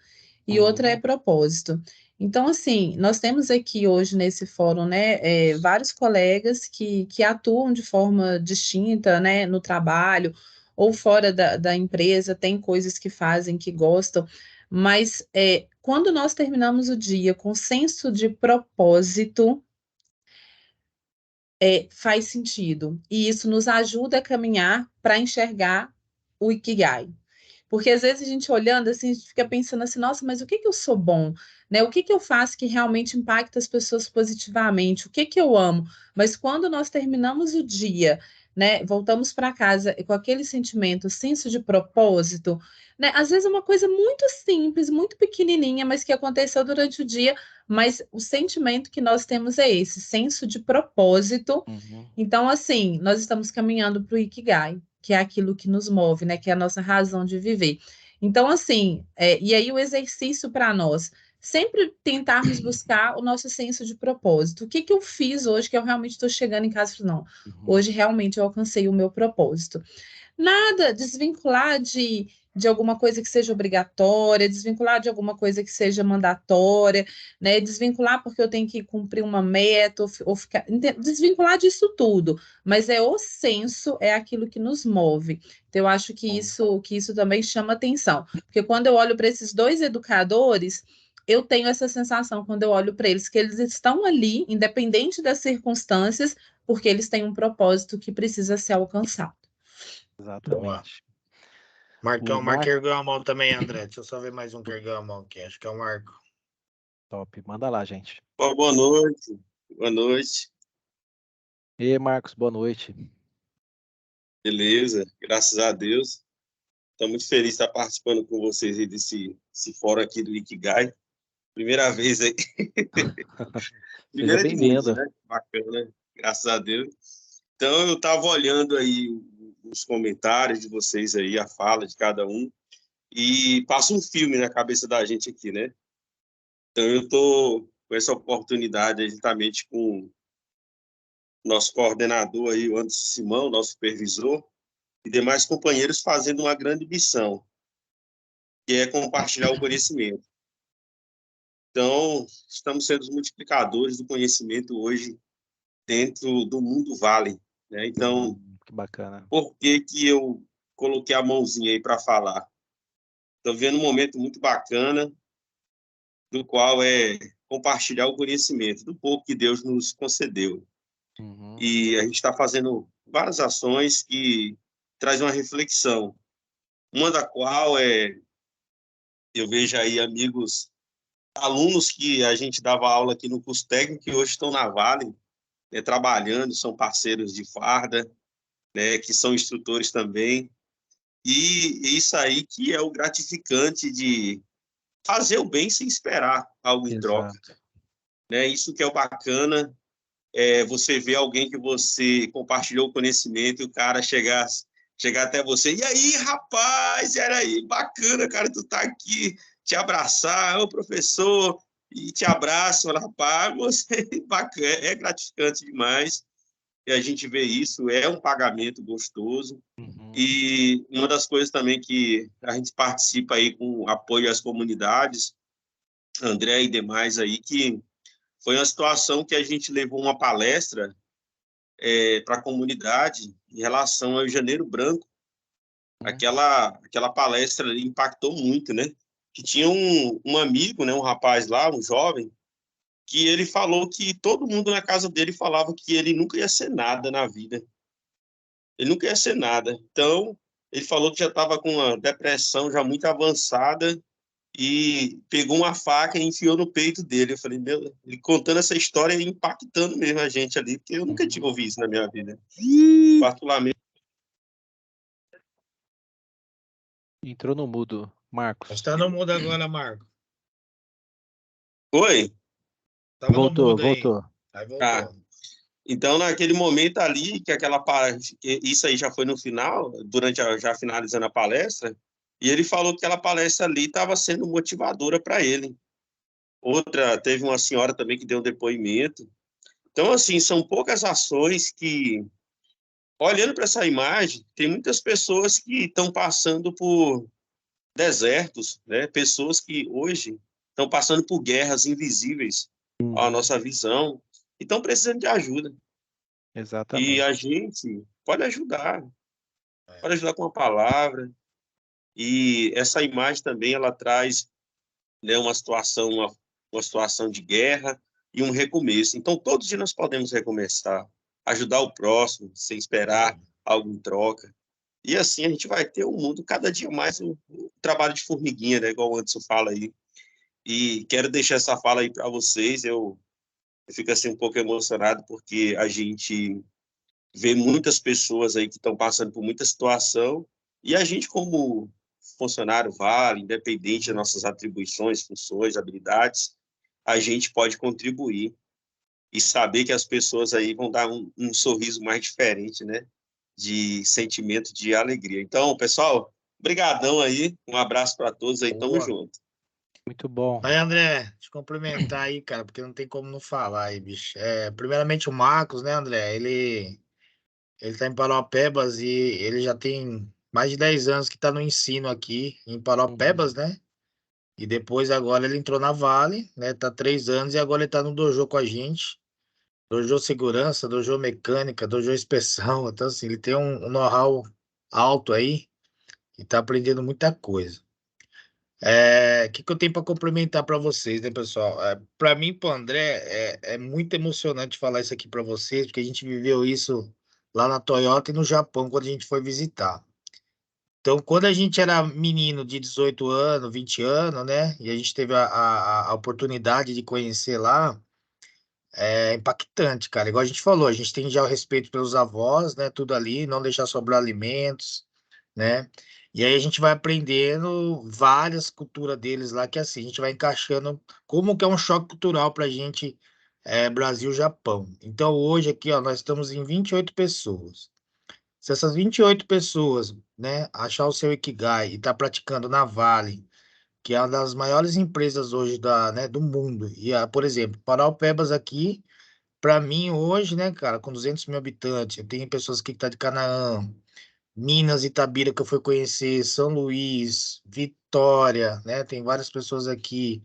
e outra é propósito. Então, assim, nós temos aqui hoje nesse fórum, né, vários colegas que atuam de forma distinta, né, no trabalho ou fora da empresa, tem coisas que fazem, que gostam, mas quando nós terminamos o dia com senso de propósito, faz sentido. E isso nos ajuda a caminhar para enxergar o Ikigai. Porque às vezes a gente olhando assim, a gente fica pensando assim, nossa, mas o que que eu sou bom? Né? O que que eu faço que realmente impacta as pessoas positivamente? O que que eu amo? Mas quando nós terminamos o dia, né, voltamos para casa com aquele sentimento, senso de propósito, né? Às vezes é uma coisa muito simples, muito pequenininha, mas que aconteceu durante o dia, mas o sentimento que nós temos é esse, senso de propósito. Então, assim, nós estamos caminhando para o Ikigai, que é aquilo que nos move, né? Que é a nossa razão de viver. Então, assim, e aí o exercício para nós, sempre tentarmos buscar o nosso senso de propósito. O que que eu fiz hoje que eu realmente estou chegando em casa e falando, não, hoje realmente eu alcancei o meu propósito. Nada, desvincular de alguma coisa que seja obrigatória, desvincular de alguma coisa que seja mandatória, né? Desvincular porque eu tenho que cumprir uma meta, ou ficar. Desvincular disso tudo. Mas o senso, é aquilo que nos move. Então, eu acho que isso também chama atenção. Porque quando eu olho para esses dois educadores, eu tenho essa sensação quando eu olho para eles, que eles estão ali, independente das circunstâncias, porque eles têm um propósito que precisa ser alcançado. Exatamente. Marcão, O Marco ergueu a mão também, André. Deixa eu só ver mais um que ergueu a mão aqui. Acho que é o Marco. Top, manda lá, gente. Boa noite. Boa noite. E aí, Marcos, boa noite. Beleza, graças a Deus. Estou muito feliz de estar participando com vocês aí desse fórum aqui do Ikigai. Primeira vez aí. Seja bem-vindo. Né? Bacana, graças a Deus. Então, eu estava olhando aí os comentários de vocês aí, a fala de cada um, e passa um filme na cabeça da gente aqui, né? Então, eu estou com essa oportunidade aí, juntamente com o nosso coordenador aí, o Anderson Simão, nosso supervisor, e demais companheiros fazendo uma grande missão, que é compartilhar o conhecimento. Então, estamos sendo os multiplicadores do conhecimento hoje dentro do mundo Vale, né? Então, que bacana. Por que que eu coloquei a mãozinha aí para falar? Estou vendo um momento muito bacana, do qual é compartilhar o conhecimento do pouco que Deus nos concedeu. E a gente está fazendo várias ações que trazem uma reflexão. Uma da qual eu vejo aí amigos, alunos que a gente dava aula aqui no curso técnico, que hoje estão na Vale, né, trabalhando, são parceiros de farda, né, que são instrutores também. E isso aí que é o gratificante de fazer o bem sem esperar algo em troca. Né? Isso que é o bacana, você ver alguém que você compartilhou o conhecimento e o cara chegar até você. E aí, rapaz, era aí, bacana, cara, tu tá aqui, te abraçar, ô professor, e te abraço, fala, rapaz, você bacana, é gratificante demais. E a gente vê isso, é um pagamento gostoso. E uma das coisas também que a gente participa aí com apoio às comunidades, André e demais aí, que foi uma situação que a gente levou uma palestra para a comunidade em relação ao Janeiro Branco. Aquela palestra ali impactou muito, né? Que tinha um amigo, né, um rapaz lá, um jovem, que ele falou que todo mundo na casa dele falava que ele nunca ia ser nada na vida. Ele nunca ia ser nada. Então, ele falou que já estava com uma depressão já muito avançada e pegou uma faca e enfiou no peito dele. Eu falei, meu, ele contando essa história e impactando mesmo a gente ali, porque eu nunca tinha ouvido isso na minha vida. Particularmente. Entrou no mudo, Marcos. Está no mudo agora, Marco. Oi? Tava Voltou, no mudo aí. voltou. Aí voltou. Então, naquele momento ali, que aquela parte, isso aí já foi no final, já finalizando a palestra, e ele falou que aquela palestra ali estava sendo motivadora para ele. Outra, teve uma senhora também que deu um depoimento. Então, assim, são poucas ações que olhando para essa imagem, tem muitas pessoas que estão passando por desertos, né? Pessoas que hoje estão passando por guerras invisíveis à nossa visão e estão precisando de ajuda. E Exatamente. a gente pode ajudar com a palavra. E essa imagem também ela traz, né, uma situação de guerra e um recomeço. Então, todos os dias nós podemos recomeçar, ajudar o próximo, sem esperar algo em troca. E assim a gente vai ter um mundo cada dia mais um trabalho de formiguinha, né, igual o Anderson fala aí. E quero deixar essa fala aí para vocês. Eu fico assim um pouco emocionado porque a gente vê muitas pessoas aí que estão passando por muita situação e a gente como funcionário Vale, independente das nossas atribuições, funções, habilidades, a gente pode contribuir e saber que as pessoas aí vão dar um sorriso mais diferente, né? De sentimento de alegria. Então, pessoal, brigadão aí, um abraço para todos aí, tamo junto. Muito bom. Aí, André, te cumprimentar aí, cara, porque não tem como não falar aí, bicho. Primeiramente o Marcos, né, André? Ele tá em Paraupebas e ele já tem mais de 10 anos que tá no ensino aqui em Paraupebas, né? E depois agora ele entrou na Vale, né? Tá 3 anos e agora ele tá no dojo com a gente. Dojo segurança, dojo mecânica, dojo inspeção. Então, assim, ele tem um know-how alto aí e tá aprendendo muita coisa. O que eu tenho para complementar para vocês, né, pessoal? Para mim, para o André, é muito emocionante falar isso aqui para vocês, porque a gente viveu isso lá na Toyota e no Japão, quando a gente foi visitar. Então, quando a gente era menino de 18 anos, 20 anos, né, e a gente teve a oportunidade de conhecer lá, é impactante, cara. Igual a gente falou, a gente tem já o respeito pelos avós, né, tudo ali, não deixar sobrar alimentos, né? E aí a gente vai aprendendo várias culturas deles lá, que assim, a gente vai encaixando como que é um choque cultural pra gente, Brasil-Japão. Então hoje aqui, ó, nós estamos em 28 pessoas. Se essas 28 pessoas, né, achar o seu Ikigai e tá praticando na Vale, que é uma das maiores empresas hoje do mundo, e, por exemplo, Paraupebas aqui, para mim hoje, né, cara, com 200 mil habitantes, eu tenho pessoas aqui que tá de Canaã, Minas, Itabira, que eu fui conhecer, São Luís, Vitória, né? Tem várias pessoas aqui.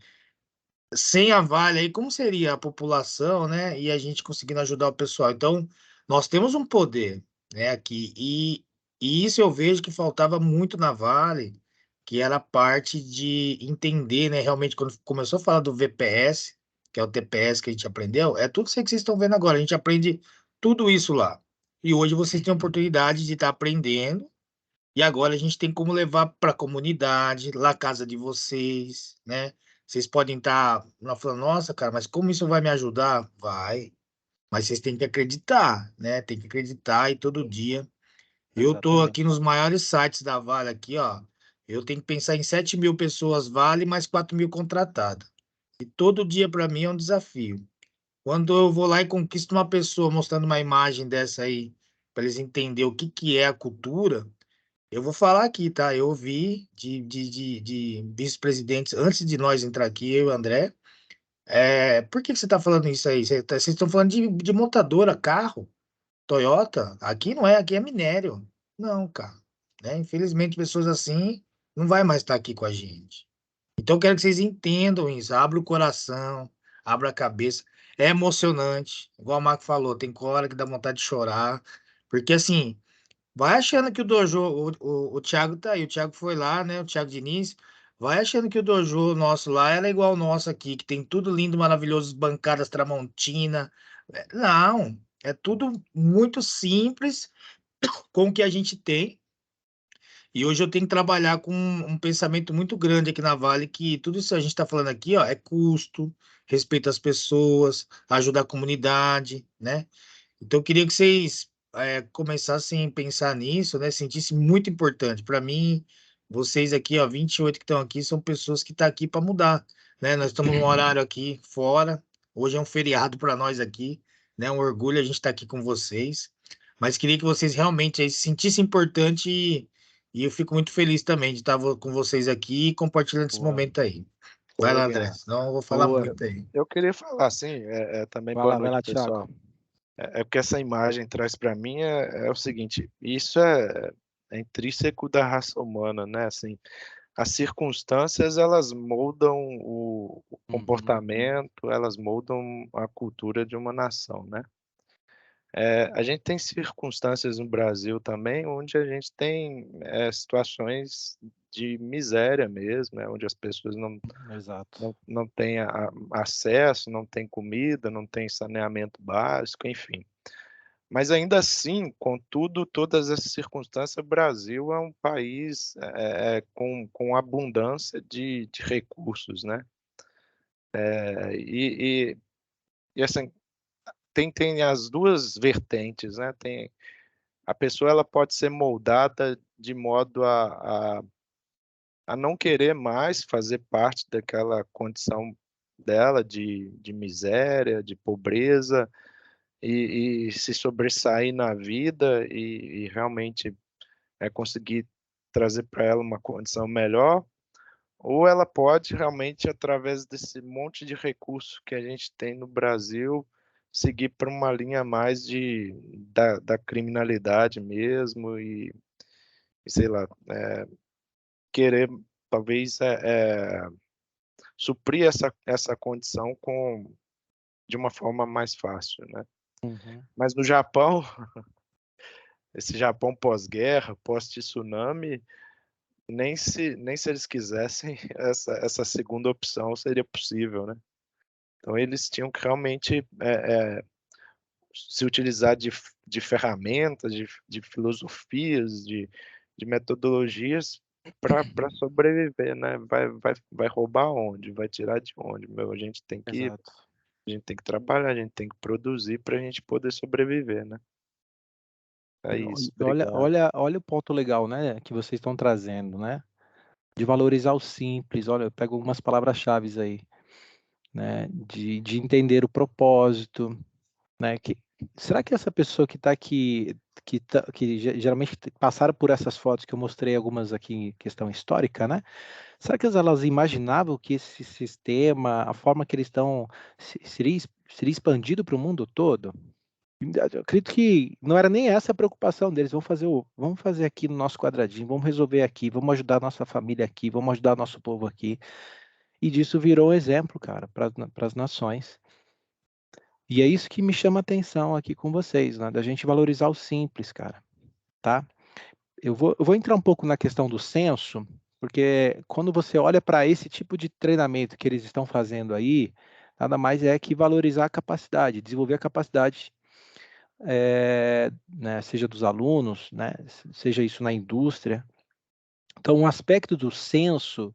Sem a Vale, aí como seria a população, né? E a gente conseguindo ajudar o pessoal. Então, nós temos um poder, né, aqui. E isso eu vejo que faltava muito na Vale, que era a parte de entender, né? Realmente, quando começou a falar do VPS, que é o TPS que a gente aprendeu, é tudo isso aí que vocês estão vendo agora. A gente aprende tudo isso lá. E hoje vocês têm a oportunidade de estar aprendendo e agora a gente tem como levar para a comunidade, lá a casa de vocês, né? Vocês podem estar lá falando, nossa, cara, mas como isso vai me ajudar? Vai, mas vocês têm que acreditar, né? Tem que acreditar e todo dia. Eu tô Exatamente. aqui nos maiores sites da Vale aqui, ó. Eu tenho que pensar em 7 mil pessoas Vale, mais 4 mil contratadas. E todo dia para mim é um desafio. Quando eu vou lá e conquisto uma pessoa mostrando uma imagem dessa aí, para eles entenderem o que que é a cultura, eu vou falar aqui, tá? Eu ouvi de vice-presidentes, antes de nós entrar aqui, eu e o André, por que que você está falando isso aí? Vocês estão falando de montadora, carro, Toyota? Aqui não é, aqui é minério. Não, cara. Né? Infelizmente, pessoas assim não vai mais estar aqui com a gente. Então, eu quero que vocês entendam isso. Abra o coração, abra a cabeça. É emocionante. Igual o Marco falou, tem hora que dá vontade de chorar. Porque, assim, vai achando que o dojo, o Thiago tá aí, o Thiago foi lá, né? O Thiago Diniz. Vai achando que o dojo nosso lá era igual ao nosso aqui, que tem tudo lindo, maravilhoso, bancadas Tramontina. Não, é tudo muito simples com o que a gente tem. E hoje eu tenho que trabalhar com um pensamento muito grande aqui na Vale, que tudo isso que a gente está falando aqui, ó, é custo, respeito às pessoas, ajudar a comunidade, né? Então, eu queria que vocês começassem a pensar nisso, né? Sentisse muito importante. Para mim, vocês aqui, ó, 28 que estão aqui, são pessoas que estão aqui para mudar, né? Nós estamos num horário aqui fora. Hoje é um feriado para nós aqui, né? Um orgulho a gente estar aqui com vocês. Mas queria que vocês realmente aí se sentissem importante e eu fico muito feliz também de estar com vocês aqui e compartilhando esse Boa. momento aí. Vai lá, Oi, André, senão eu vou falar Boa. muito aí. eu queria falar, assim, também Vai boa lá, noite, Thiago. pessoal. É porque essa imagem traz para mim é o seguinte, isso é intrínseco da raça humana, né? Assim, as circunstâncias elas moldam o comportamento, elas moldam a cultura de uma nação, né? A gente tem circunstâncias no Brasil também, onde a gente tem situações de miséria mesmo, onde as pessoas Exato. não têm acesso, não têm comida, não têm saneamento básico, enfim. Mas ainda assim, contudo, todas essas circunstâncias, o Brasil é um país com abundância de recursos, né? E assim, tem as duas vertentes, né? A pessoa ela pode ser moldada de modo a não querer mais fazer parte daquela condição dela de miséria, de pobreza, e se sobressair na vida e realmente conseguir trazer para ela uma condição melhor, ou ela pode realmente, através desse monte de recurso que a gente tem no Brasil, seguir para uma linha mais da criminalidade mesmo e sei lá, querer talvez suprir essa condição de uma forma mais fácil, né? Mas no Japão, esse Japão pós-guerra, pós-tsunami, nem se eles quisessem, essa segunda opção seria possível, né? Então eles tinham que realmente se utilizar de ferramentas, de filosofias, de metodologias para sobreviver, né? Vai roubar onde? Vai tirar de onde? A gente tem que Exato. trabalhar, a gente tem que produzir para a gente poder sobreviver, né? É isso, obrigado. Olha o ponto legal, né, que vocês estão trazendo, né? De valorizar o simples. Olha, eu pego algumas palavras-chave aí, né? De entender o propósito, né? Será que essa pessoa que está aqui, que geralmente passaram por essas fotos que eu mostrei algumas aqui em questão histórica, né? Será que elas imaginavam que esse sistema, a forma que eles estão, seria expandido para o mundo todo? Eu acredito que não era nem essa a preocupação deles. Vamos fazer aqui no nosso quadradinho, vamos resolver aqui, vamos ajudar a nossa família aqui, vamos ajudar nosso povo aqui. E disso virou um exemplo, cara, para as nações. E é isso que me chama a atenção aqui com vocês, né? Da gente valorizar o simples, cara, tá? Eu vou entrar um pouco na questão do senso, porque quando você olha para esse tipo de treinamento que eles estão fazendo aí, nada mais é que valorizar a capacidade, desenvolver a capacidade, né, seja dos alunos, né, seja isso na indústria. Então, um aspecto do senso,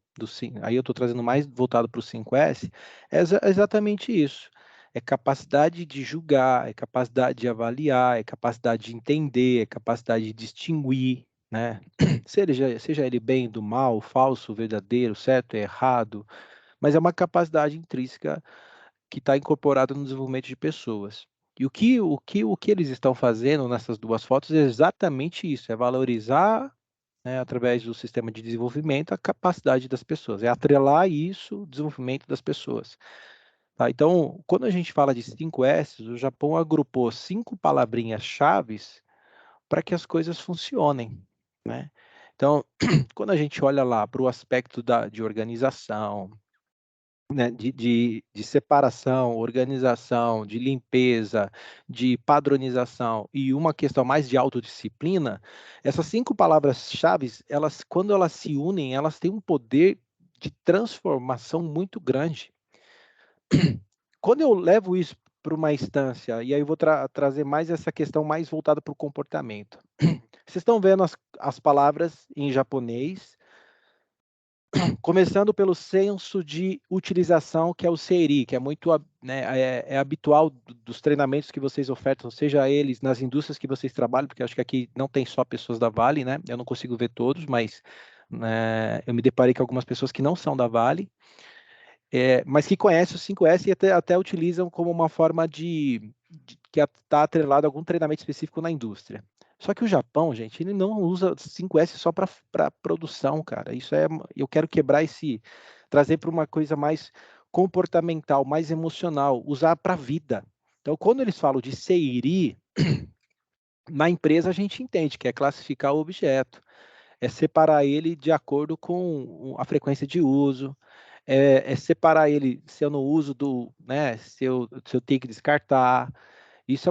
aí eu estou trazendo mais voltado para o 5S, é exatamente isso. É capacidade de julgar, é capacidade de avaliar, é capacidade de entender, é capacidade de distinguir, né? Seja ele bem do mal, falso, verdadeiro, certo, errado, mas é uma capacidade intrínseca que está incorporada no desenvolvimento de pessoas. E o que eles estão fazendo nessas duas fotos é exatamente isso, é valorizar, né, através do sistema de desenvolvimento, a capacidade das pessoas, é atrelar isso, o desenvolvimento das pessoas. Tá? Então, quando a gente fala de 5S, o Japão agrupou 5 palavrinhas-chaves para que as coisas funcionem, né? Então, quando a gente olha lá para o aspecto de organização, né, de separação, organização, de limpeza, de padronização e uma questão mais de autodisciplina, essas 5 palavras-chave, quando elas se unem, elas têm um poder de transformação muito grande. Quando eu levo isso para uma instância, e aí eu vou trazer mais essa questão mais voltada para o comportamento. Vocês estão vendo as palavras em japonês, começando pelo senso de utilização, que é o seiri, que é muito, né, é habitual dos treinamentos que vocês ofertam, seja eles nas indústrias que vocês trabalham, porque acho que aqui não tem só pessoas da Vale, né? Eu não consigo ver todos, mas né, eu me deparei com algumas pessoas que não são da Vale, mas que conhecem o 5S e até utilizam como uma forma que está atrelado a algum treinamento específico na indústria. Só que o Japão, gente, ele não usa 5S só para produção, cara. Eu quero quebrar trazer para uma coisa mais comportamental, mais emocional, usar para a vida, Então, quando eles falam de CIRI, na empresa a gente entende que é classificar o objeto, é separar ele de acordo com a frequência de uso, é separar ele se eu não uso né, se eu tenho que descartar. Isso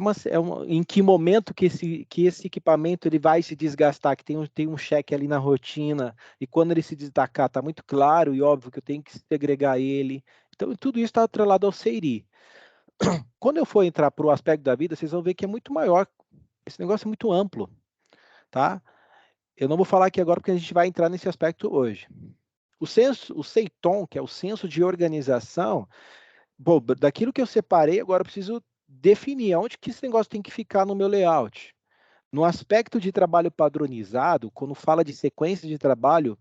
em que momento que esse equipamento ele vai se desgastar, que tem um cheque ali na rotina, e quando ele se destacar, está muito claro e óbvio que eu tenho que segregar ele. Então, tudo isso está atrelado ao CIRI. Quando eu for entrar para o aspecto da vida, vocês vão ver que é muito maior. Esse negócio é muito amplo, tá? Eu não vou falar aqui agora porque a gente vai entrar nesse aspecto hoje. O CEITOM, que é o senso de organização, bom, daquilo que eu separei, agora eu preciso definir onde que esse negócio tem que ficar no meu layout. No aspecto de trabalho padronizado, quando fala de sequência de trabalho,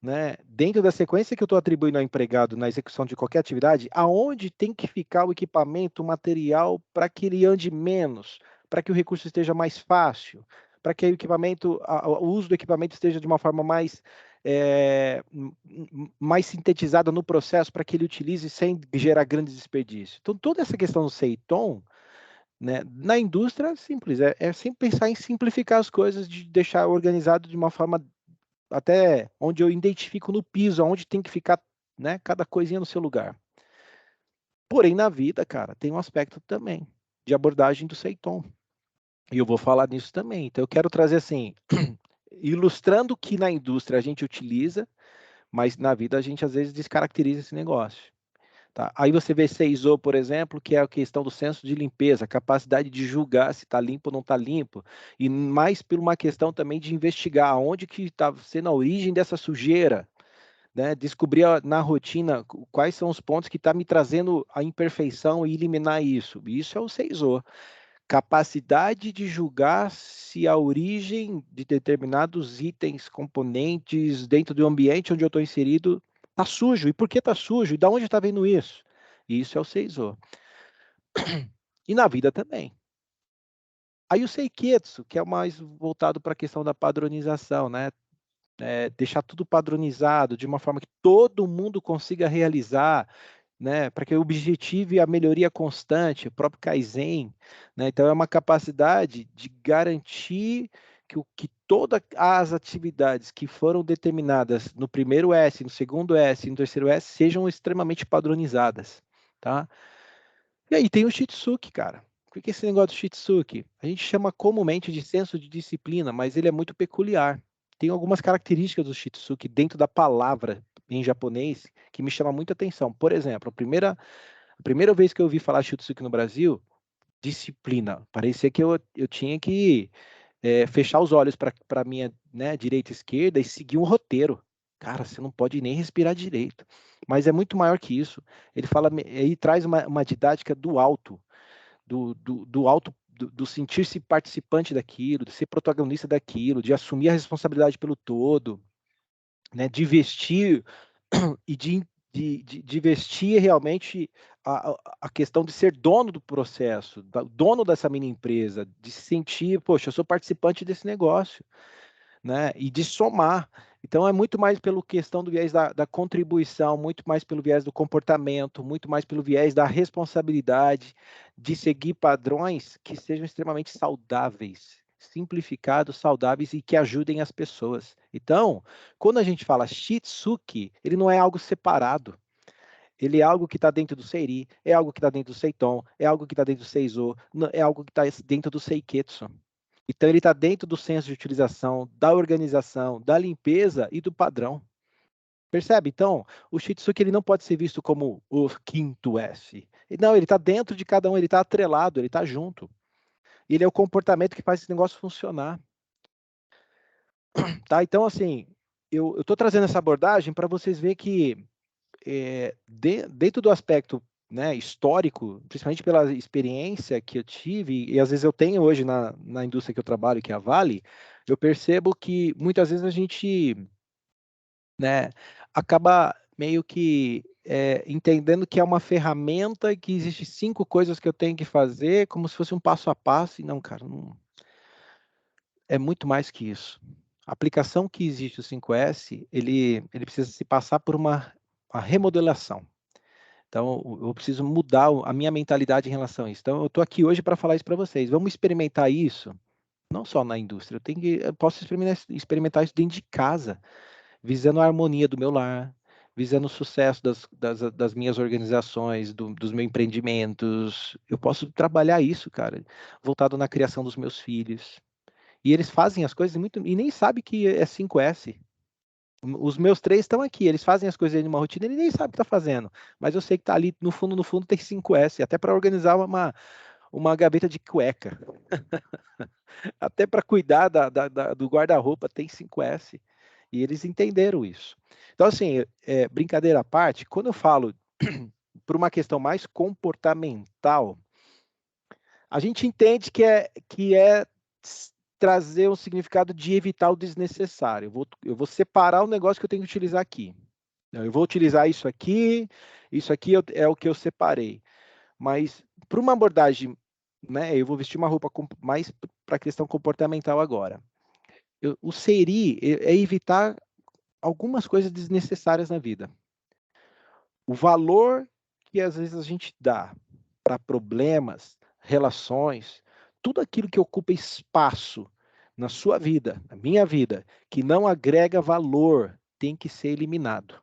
né, dentro da sequência que eu estou atribuindo ao empregado na execução de qualquer atividade, aonde tem que ficar o equipamento, o material, para que ele ande menos, para que o recurso esteja mais fácil, para que o uso do equipamento esteja de uma forma mais sintetizada no processo, para que ele utilize sem gerar grandes desperdícios. Então, toda essa questão do CEITOM, né, na indústria é simples, é sempre pensar em simplificar as coisas, de deixar organizado de uma forma até onde eu identifico no piso, onde tem que ficar, né, cada coisinha no seu lugar. Porém, na vida, cara, tem um aspecto também de abordagem do CEITOM. E eu vou falar nisso também. Então, eu quero trazer assim, ilustrando que na indústria a gente utiliza, mas na vida a gente às vezes descaracteriza esse negócio. Tá? Aí você vê CISO, por exemplo, que é a questão do senso de limpeza, a capacidade de julgar se está limpo ou não está limpo, e mais por uma questão também de investigar onde que está sendo a origem dessa sujeira, né? Descobrir na rotina quais são os pontos que está me trazendo a imperfeição e eliminar isso. Isso é o CISO. Capacidade de julgar se a origem de determinados itens, componentes dentro do ambiente onde eu estou inserido está sujo. E por que está sujo? E de onde está vindo isso? Isso é o CISO. E na vida também. Aí o Seiketsu, que é mais voltado para a questão da padronização, né? Deixar tudo padronizado, de uma forma que todo mundo consiga realizar, né? Para que objetive a melhoria constante, o próprio Kaizen, né? Então é uma capacidade de garantir que todas as atividades que foram determinadas no primeiro S, no segundo S, no terceiro S, sejam extremamente padronizadas, tá? E aí tem o Shitsuki, cara. O que é esse negócio do Shitsuki? A gente chama comumente de senso de disciplina, mas ele é muito peculiar. Tem algumas características do Shitsuki dentro da palavra em japonês que me chama muita atenção. Por exemplo, a primeira vez que eu ouvi falar Shitsuki no Brasil, disciplina. Parecia que eu tinha que fechar os olhos para a minha, né, direita e esquerda e seguir um roteiro. Cara, você não pode nem respirar direito. Mas é muito maior que isso. Ele traz uma didática do alto, do alto, do sentir-se participante daquilo, de ser protagonista daquilo, de assumir a responsabilidade pelo todo, né, de vestir e de vestir realmente a questão de ser dono do processo, dono dessa mini empresa, de se sentir, poxa, eu sou participante desse negócio, né? E de somar. Então é muito mais pela questão do viés da contribuição, muito mais pelo viés do comportamento, muito mais pelo viés da responsabilidade, de seguir padrões que sejam extremamente saudáveis, simplificados, saudáveis e que ajudem as pessoas. Então, quando a gente fala Shitsuki, ele não é algo separado. Ele é algo que está dentro do Seiri, é algo que está dentro do Seiton, é algo que está dentro do Seizo, é algo que está dentro do Seiketsu. Então, ele está dentro do senso de utilização, da organização, da limpeza e do padrão. Percebe? Então, o Shitsuki ele não pode ser visto como o quinto S. Não, ele está dentro de cada um, ele está atrelado, ele está junto. Ele é o comportamento que faz esse negócio funcionar. Tá? Então, assim, eu estou trazendo essa abordagem para vocês verem que dentro do aspecto, né, histórico, principalmente pela experiência que eu tive, e às vezes eu tenho hoje na indústria que eu trabalho, que é a Vale, eu percebo que muitas vezes a gente, né, acaba meio que entendendo que é uma ferramenta, que existe 5 coisas que eu tenho que fazer, como se fosse um passo a passo, e não, cara, não, é muito mais que isso. A aplicação que existe o 5S, ele precisa se passar por uma remodelação. Então, eu preciso mudar a minha mentalidade em relação a isso. Então, eu estou aqui hoje para falar isso para vocês. Vamos experimentar isso, não só na indústria. Eu posso experimentar isso dentro de casa, visando a harmonia do meu lar, visando o sucesso das minhas organizações, dos meus empreendimentos. Eu posso trabalhar isso, cara, voltado na criação dos meus filhos. E eles fazem as coisas muito e nem sabem que é 5S. Os meus 3 estão aqui, eles fazem as coisas em uma rotina, ele nem sabe o que está fazendo. Mas eu sei que está ali, no fundo, tem 5S, até para organizar uma gaveta de cueca. Até para cuidar do guarda-roupa tem 5S. E eles entenderam isso. Então, assim, brincadeira à parte, quando eu falo por uma questão mais comportamental, a gente entende que é trazer um significado de evitar o desnecessário. Eu vou separar o negócio que eu tenho que utilizar aqui. Eu vou utilizar isso aqui é o que eu separei. Mas, para uma abordagem, né, eu vou vestir uma roupa mais para a questão comportamental agora. O SEIRI é evitar algumas coisas desnecessárias na vida. O valor que às vezes a gente dá para problemas, relações, tudo aquilo que ocupa espaço na sua vida, na minha vida, que não agrega valor, tem que ser eliminado.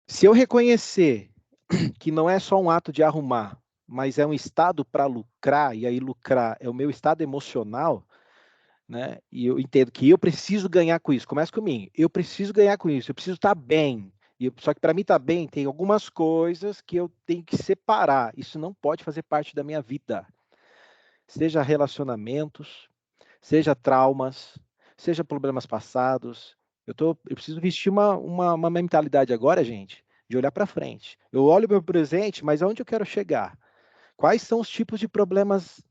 Se eu reconhecer que não é só um ato de arrumar, mas é um estado para lucrar, e aí lucrar é o meu estado emocional, né? E eu entendo que eu preciso ganhar com isso. Começa comigo. Eu preciso ganhar com isso. Eu preciso estar bem. Só que para mim estar bem, tem algumas coisas que eu tenho que separar. Isso não pode fazer parte da minha vida. Seja relacionamentos, seja traumas, seja problemas passados. Eu preciso vestir uma mentalidade agora, gente, de olhar para frente. Eu olho o meu presente, mas aonde eu quero chegar? Quais são os tipos de problemas,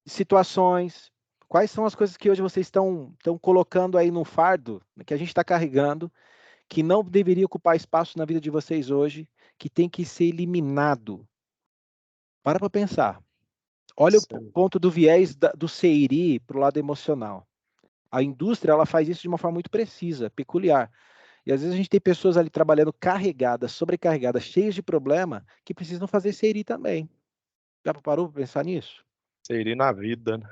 situações? Quais são as coisas que hoje vocês estão colocando aí no fardo, que a gente está carregando, que não deveria ocupar espaço na vida de vocês hoje, que tem que ser eliminado? Para pensar. Olha o ponto do viés do SEIRI para o lado emocional. A indústria ela faz isso de uma forma muito precisa, peculiar. E às vezes a gente tem pessoas ali trabalhando carregadas, sobrecarregadas, cheias de problema, que precisam fazer SEIRI também. Já parou para pensar nisso? SEIRI na vida, né?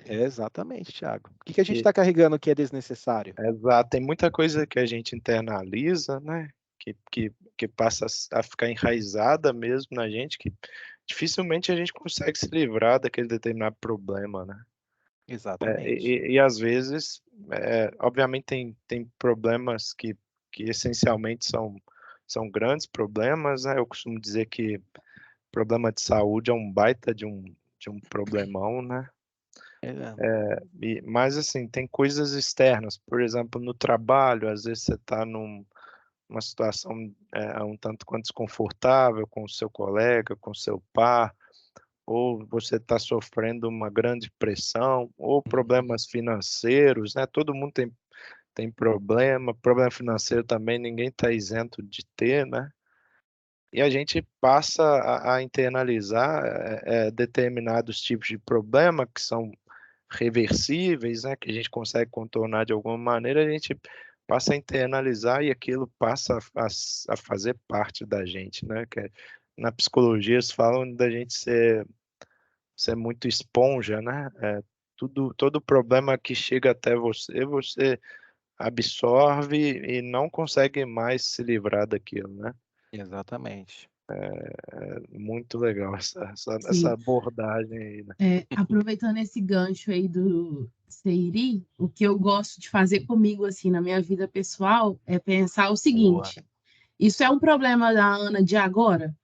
Exatamente, Thiago. O que a gente está carregando que é desnecessário? Exato, tem muita coisa que a gente internaliza, né? Que passa a ficar enraizada mesmo na gente, que dificilmente a gente consegue se livrar daquele determinado problema, né? Exatamente. E às vezes, obviamente, tem problemas que essencialmente são grandes problemas, né? Eu costumo dizer que problema de saúde é um baita de um problemão, né? Mas, assim, tem coisas externas, por exemplo, no trabalho, às vezes você está numa situação um tanto quanto desconfortável com o seu colega, com o seu par, ou você está sofrendo uma grande pressão, ou problemas financeiros, né? Todo mundo tem problema financeiro também, ninguém está isento de ter, né? E a gente passa a internalizar determinados tipos de problema que são reversíveis, né? Que a gente consegue contornar de alguma maneira, a gente passa a internalizar e aquilo passa a fazer parte da gente, né? Que na psicologia eles falam da gente ser muito esponja, né? Todo problema que chega até você absorve e não consegue mais se livrar daquilo, né? Exatamente. Muito legal essa abordagem aí, né? Aproveitando esse gancho aí do SEIRI, o que eu gosto de fazer comigo, assim, na minha vida pessoal, é pensar o seguinte: Boa. Isso é um problema da Ana de agora?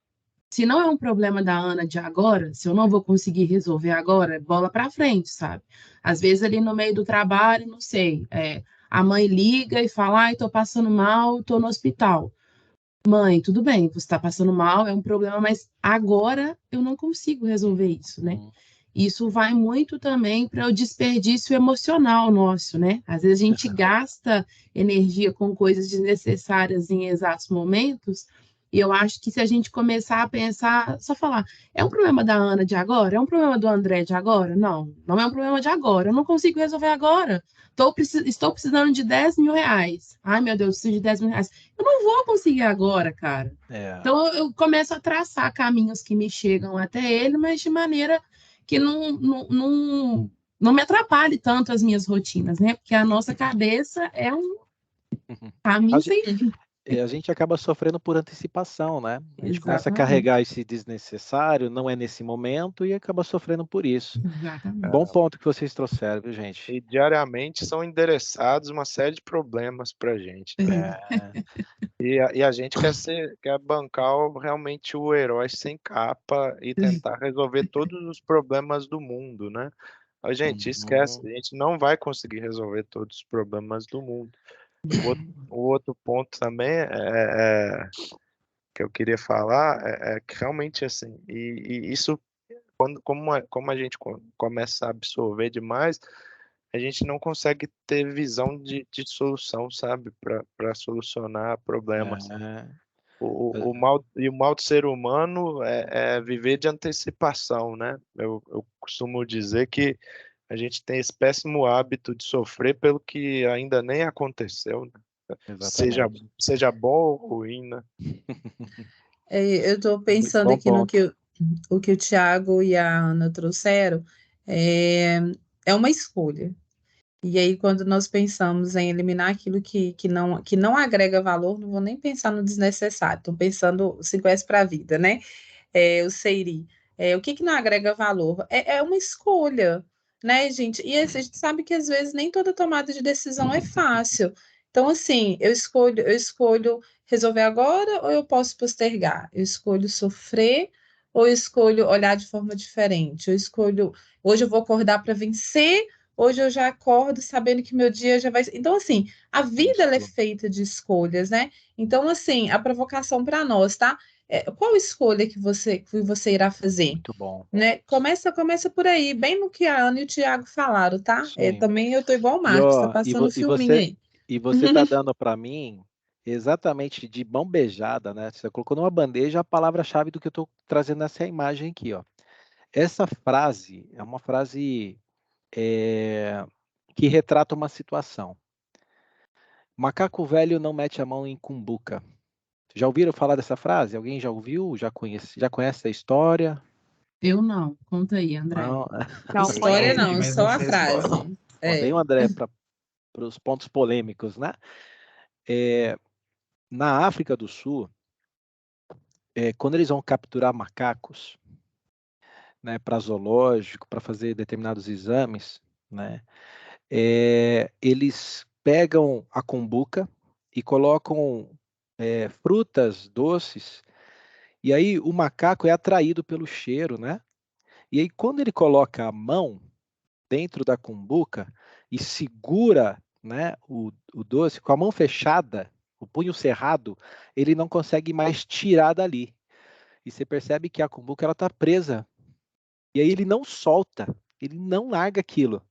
Se não é um problema da Ana de agora, se eu não vou conseguir resolver agora, bola para frente, sabe? Às vezes ali no meio do trabalho, não sei, a mãe liga e fala, ai, tô passando mal, tô no hospital. Mãe, tudo bem, você está passando mal, é um problema, mas agora eu não consigo resolver isso, né? Isso vai muito também para o desperdício emocional nosso, né? Às vezes a gente gasta energia com coisas desnecessárias em exatos momentos, E eu acho que se a gente começar a pensar, só falar, é um problema da Ana de agora? É um problema do André de agora? Não, não é um problema de agora. Eu não consigo resolver agora. Estou precisando de 10 mil reais. Ai, meu Deus, preciso de 10 mil reais. Eu não vou conseguir agora, cara. É, Então eu começo a traçar caminhos que me chegam até ele, mas de maneira que não me atrapalhe tanto as minhas rotinas, né? Porque a nossa cabeça é um a caminho gente, sem fim. a gente acaba sofrendo por antecipação, né? A gente começa a Exatamente. carregar esse desnecessário, não é nesse momento, e acaba sofrendo por isso. Exatamente. Bom ponto que vocês trouxeram, viu, gente? E diariamente são endereçados uma série de problemas para a gente, né? E a gente quer bancar realmente o herói sem capa e tentar resolver todos os problemas do mundo, né? A gente esquece, a gente não vai conseguir resolver todos os problemas do mundo. O outro ponto também que eu queria falar é que realmente assim, e isso como a gente começa a absorver demais, a gente não consegue ter visão de solução, sabe, para solucionar problemas. É, O mal do ser humano é viver de antecipação, né? Eu costumo dizer que a gente tem esse péssimo hábito de sofrer pelo que ainda nem aconteceu, né? exatamente. Seja bom ou ruim, né? Eu estou pensando Bom aqui no ponto. o que o Tiago e a Ana trouxeram, é, é uma escolha. E aí, quando nós pensamos em eliminar aquilo que não agrega valor, não vou nem pensar no desnecessário, estou pensando 50 para a vida, né? O Seiri. O que não agrega valor? É uma escolha, né, gente? E a gente sabe que às vezes nem toda tomada de decisão é fácil. Então, assim, eu escolho resolver agora ou eu posso postergar? Eu escolho sofrer ou eu escolho olhar de forma diferente? Eu escolho, hoje eu vou acordar para vencer. Hoje eu já acordo sabendo que meu dia já vai. Então, assim, a vida ela é Isso. feita de escolhas, né? Então, assim, a provocação para nós, tá? Qual escolha que você irá fazer? Muito bom. Né? Começa por aí, bem no que a Ana e o Tiago falaram, tá? Sim. Também eu tô igual o E, Marcos, tá ó, passando um filminho aí. você tá dando para mim exatamente de mão beijada, né? Você colocou numa bandeja a palavra-chave do que eu estou trazendo nessa imagem aqui, ó. Essa frase é uma frase que retrata uma situação. Macaco velho não mete a mão em cumbuca. Já ouviram falar dessa frase? Alguém já ouviu? Já conhece a história? Eu não. Conta aí, André. Não. Não História conheço. não, Mas só não a sei se frase. pode. Ó, vem É. o André para os pontos polêmicos, né? Na África do Sul, quando eles vão capturar macacos, né, para zoológico, para fazer determinados exames, né, eles pegam a cumbuca e colocam frutas doces, e aí o macaco é atraído pelo cheiro, né? E aí quando ele coloca a mão dentro da cumbuca e segura, né, o doce com a mão fechada, o punho cerrado, ele não consegue mais tirar dali. E você percebe que a cumbuca ela está presa. E aí ele não solta, ele não larga aquilo.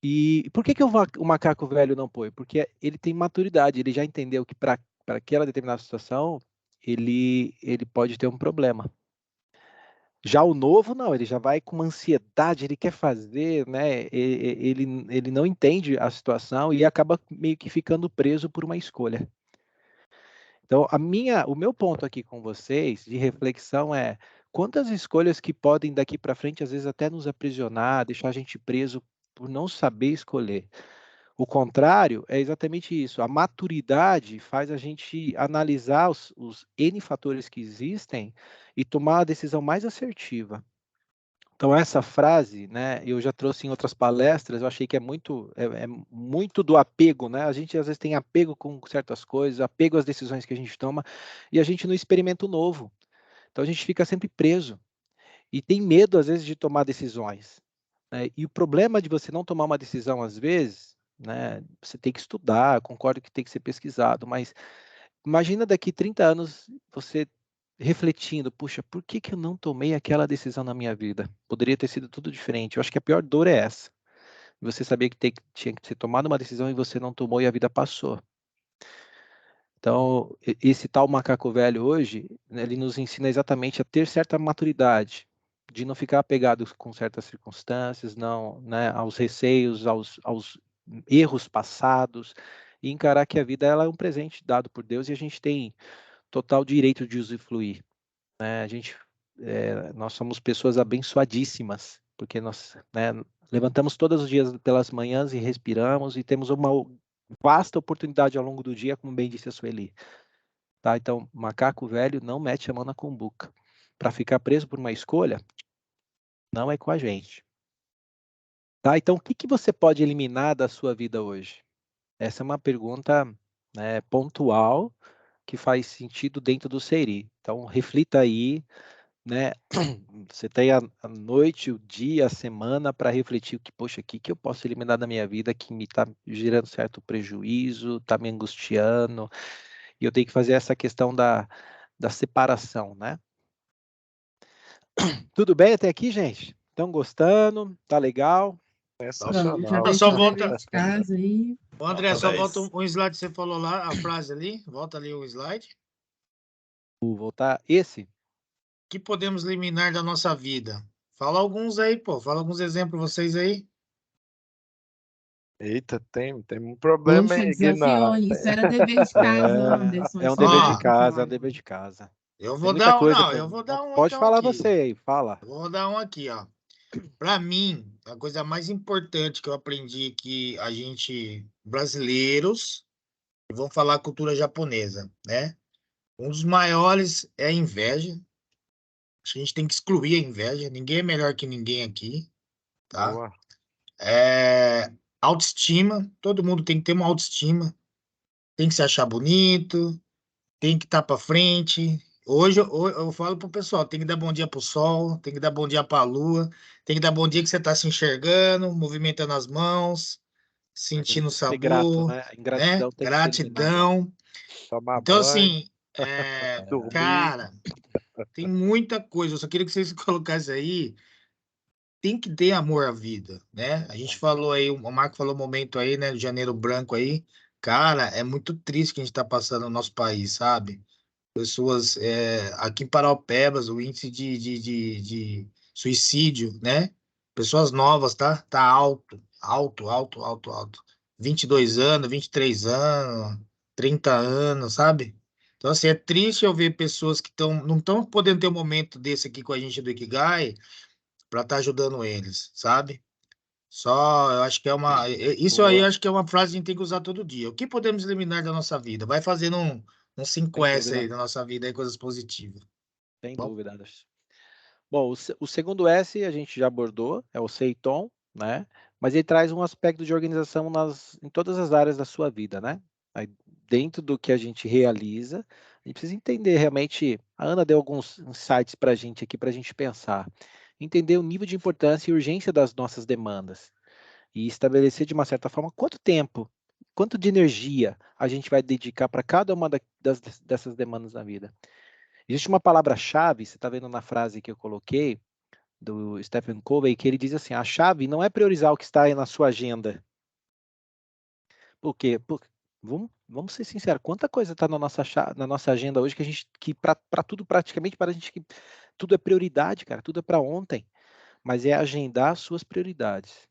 E por que o macaco velho não põe? Porque ele tem maturidade, ele já entendeu que para aquela determinada situação ele pode ter um problema. Já o novo, não, ele já vai com uma ansiedade, ele quer fazer, né? Ele não entende a situação e acaba meio que ficando preso por uma escolha. Então, o meu ponto aqui com vocês de reflexão é quantas escolhas que podem daqui para frente, às vezes até nos aprisionar, deixar a gente preso por não saber escolher. O contrário é exatamente isso. A maturidade faz a gente analisar os N fatores que existem e tomar a decisão mais assertiva. Então, essa frase, né, eu já trouxe em outras palestras, eu achei que é muito do apego, né? A gente às vezes tem apego com certas coisas, apego às decisões que a gente toma, e a gente não experimenta o novo. Então, a gente fica sempre preso e tem medo, às vezes, de tomar decisões, né? E o problema de você não tomar uma decisão, às vezes, né, você tem que estudar, concordo que tem que ser pesquisado, mas imagina daqui 30 anos você refletindo, puxa, por que eu não tomei aquela decisão na minha vida? Poderia ter sido tudo diferente. Eu acho que a pior dor é essa. Você sabia que tinha que ser tomada uma decisão e você não tomou e a vida passou. Então, esse tal macaco velho hoje, né, ele nos ensina exatamente a ter certa maturidade, de não ficar apegado com certas circunstâncias, não, né, aos receios, aos erros passados, e encarar que a vida ela é um presente dado por Deus e a gente tem total direito de usufruir, né? Nós somos pessoas abençoadíssimas, porque nós, né, levantamos todos os dias pelas manhãs e respiramos e temos uma vasta oportunidade ao longo do dia, como bem disse a Sueli. Tá? Então, macaco velho não mete a mão na cumbuca. Para ficar preso por uma escolha, não é com a gente. Tá? Então, o que você pode eliminar da sua vida hoje? Essa é uma pergunta, né, pontual, que faz sentido dentro do Seiri. Então, reflita aí, né? Você tem a noite, o dia, a semana para refletir poxa, o que eu posso eliminar da minha vida que me está gerando certo prejuízo, está me angustiando, e eu tenho que fazer essa questão da separação, né? Tudo bem até aqui, gente? Estão gostando? Tá legal? Pronto, já Sensacional. Só deixou o volta. dever de casa aí. Ô, André, Nota só 10. volta um slide que você falou lá, a frase ali. Volta ali o slide. Vou voltar esse. O que podemos eliminar da nossa vida? Fala alguns aí, pô. Fala alguns exemplos vocês aí. Eita, tem um problema Poxa, aí, desafiou. Guiná. Isso era dever de casa, Anderson. É um Isso dever não de dá Ó, pra casa, é falar um dever agora. de casa. eu Tem vou muita dar um. coisa Não, para. eu vou dar um Pode então falar aqui. você aí, fala. Eu vou dar um aqui, ó. Para mim, a coisa mais importante que eu aprendi que a gente, brasileiros, vamos falar cultura japonesa, né? Um dos maiores é a inveja. A gente tem que excluir a inveja. Ninguém é melhor que ninguém aqui, tá? Boa. Autoestima. Todo mundo tem que ter uma autoestima. Tem que se achar bonito, tem que estar para frente. Hoje eu falo pro pessoal, tem que dar bom dia pro sol, tem que dar bom dia pra lua, tem que dar bom dia que você tá se enxergando, movimentando as mãos, sentindo o Ser grato, sabor, né? A né? ingratidão tem que ser eliminada. Gratidão. Tomar Então, banho, assim, dormir. cara, tem muita coisa. Eu só queria que vocês colocassem aí. Tem que ter amor à vida, né? A gente falou aí, o Marco falou um momento aí, né, do Janeiro Branco aí. Cara, é muito triste que a gente está passando no nosso país, sabe? Pessoas, aqui em Paraupebas, o índice de suicídio, né? Pessoas novas, tá? Tá alto, alto, alto, alto, alto. 22 anos, 23 anos, 30 anos, sabe? Então, assim, é triste eu ver pessoas que não estão podendo ter um momento desse aqui com a gente do Ikigai para estar ajudando eles, sabe? Só, eu acho que isso aí eu Boa, acho que é uma frase que a gente tem que usar todo dia. O que podemos eliminar da nossa vida? Vai fazendo um Sem 5S dúvida, aí da nossa vida, aí, coisas positivas. sem Bom, dúvida. Bom, o segundo S a gente já abordou, é o Seiton, né? Mas ele traz um aspecto de organização em todas as áreas da sua vida, né? Aí, dentro do que a gente realiza, a gente precisa entender realmente. A Ana deu alguns insights para a gente aqui, para a gente pensar. Entender o nível de importância e urgência das nossas demandas. E estabelecer, de uma certa forma, quanto tempo, quanto de energia a gente vai dedicar para cada uma dessas demandas na vida. Existe uma palavra-chave, você está vendo na frase que eu coloquei, do Stephen Covey, que ele diz assim: a chave não é priorizar o que está aí na sua agenda. Por quê? Vamos ser sinceros, quanta coisa está na nossa agenda hoje que para tudo, praticamente, para a gente, que tudo é prioridade, cara, tudo é para ontem, mas é agendar as suas prioridades.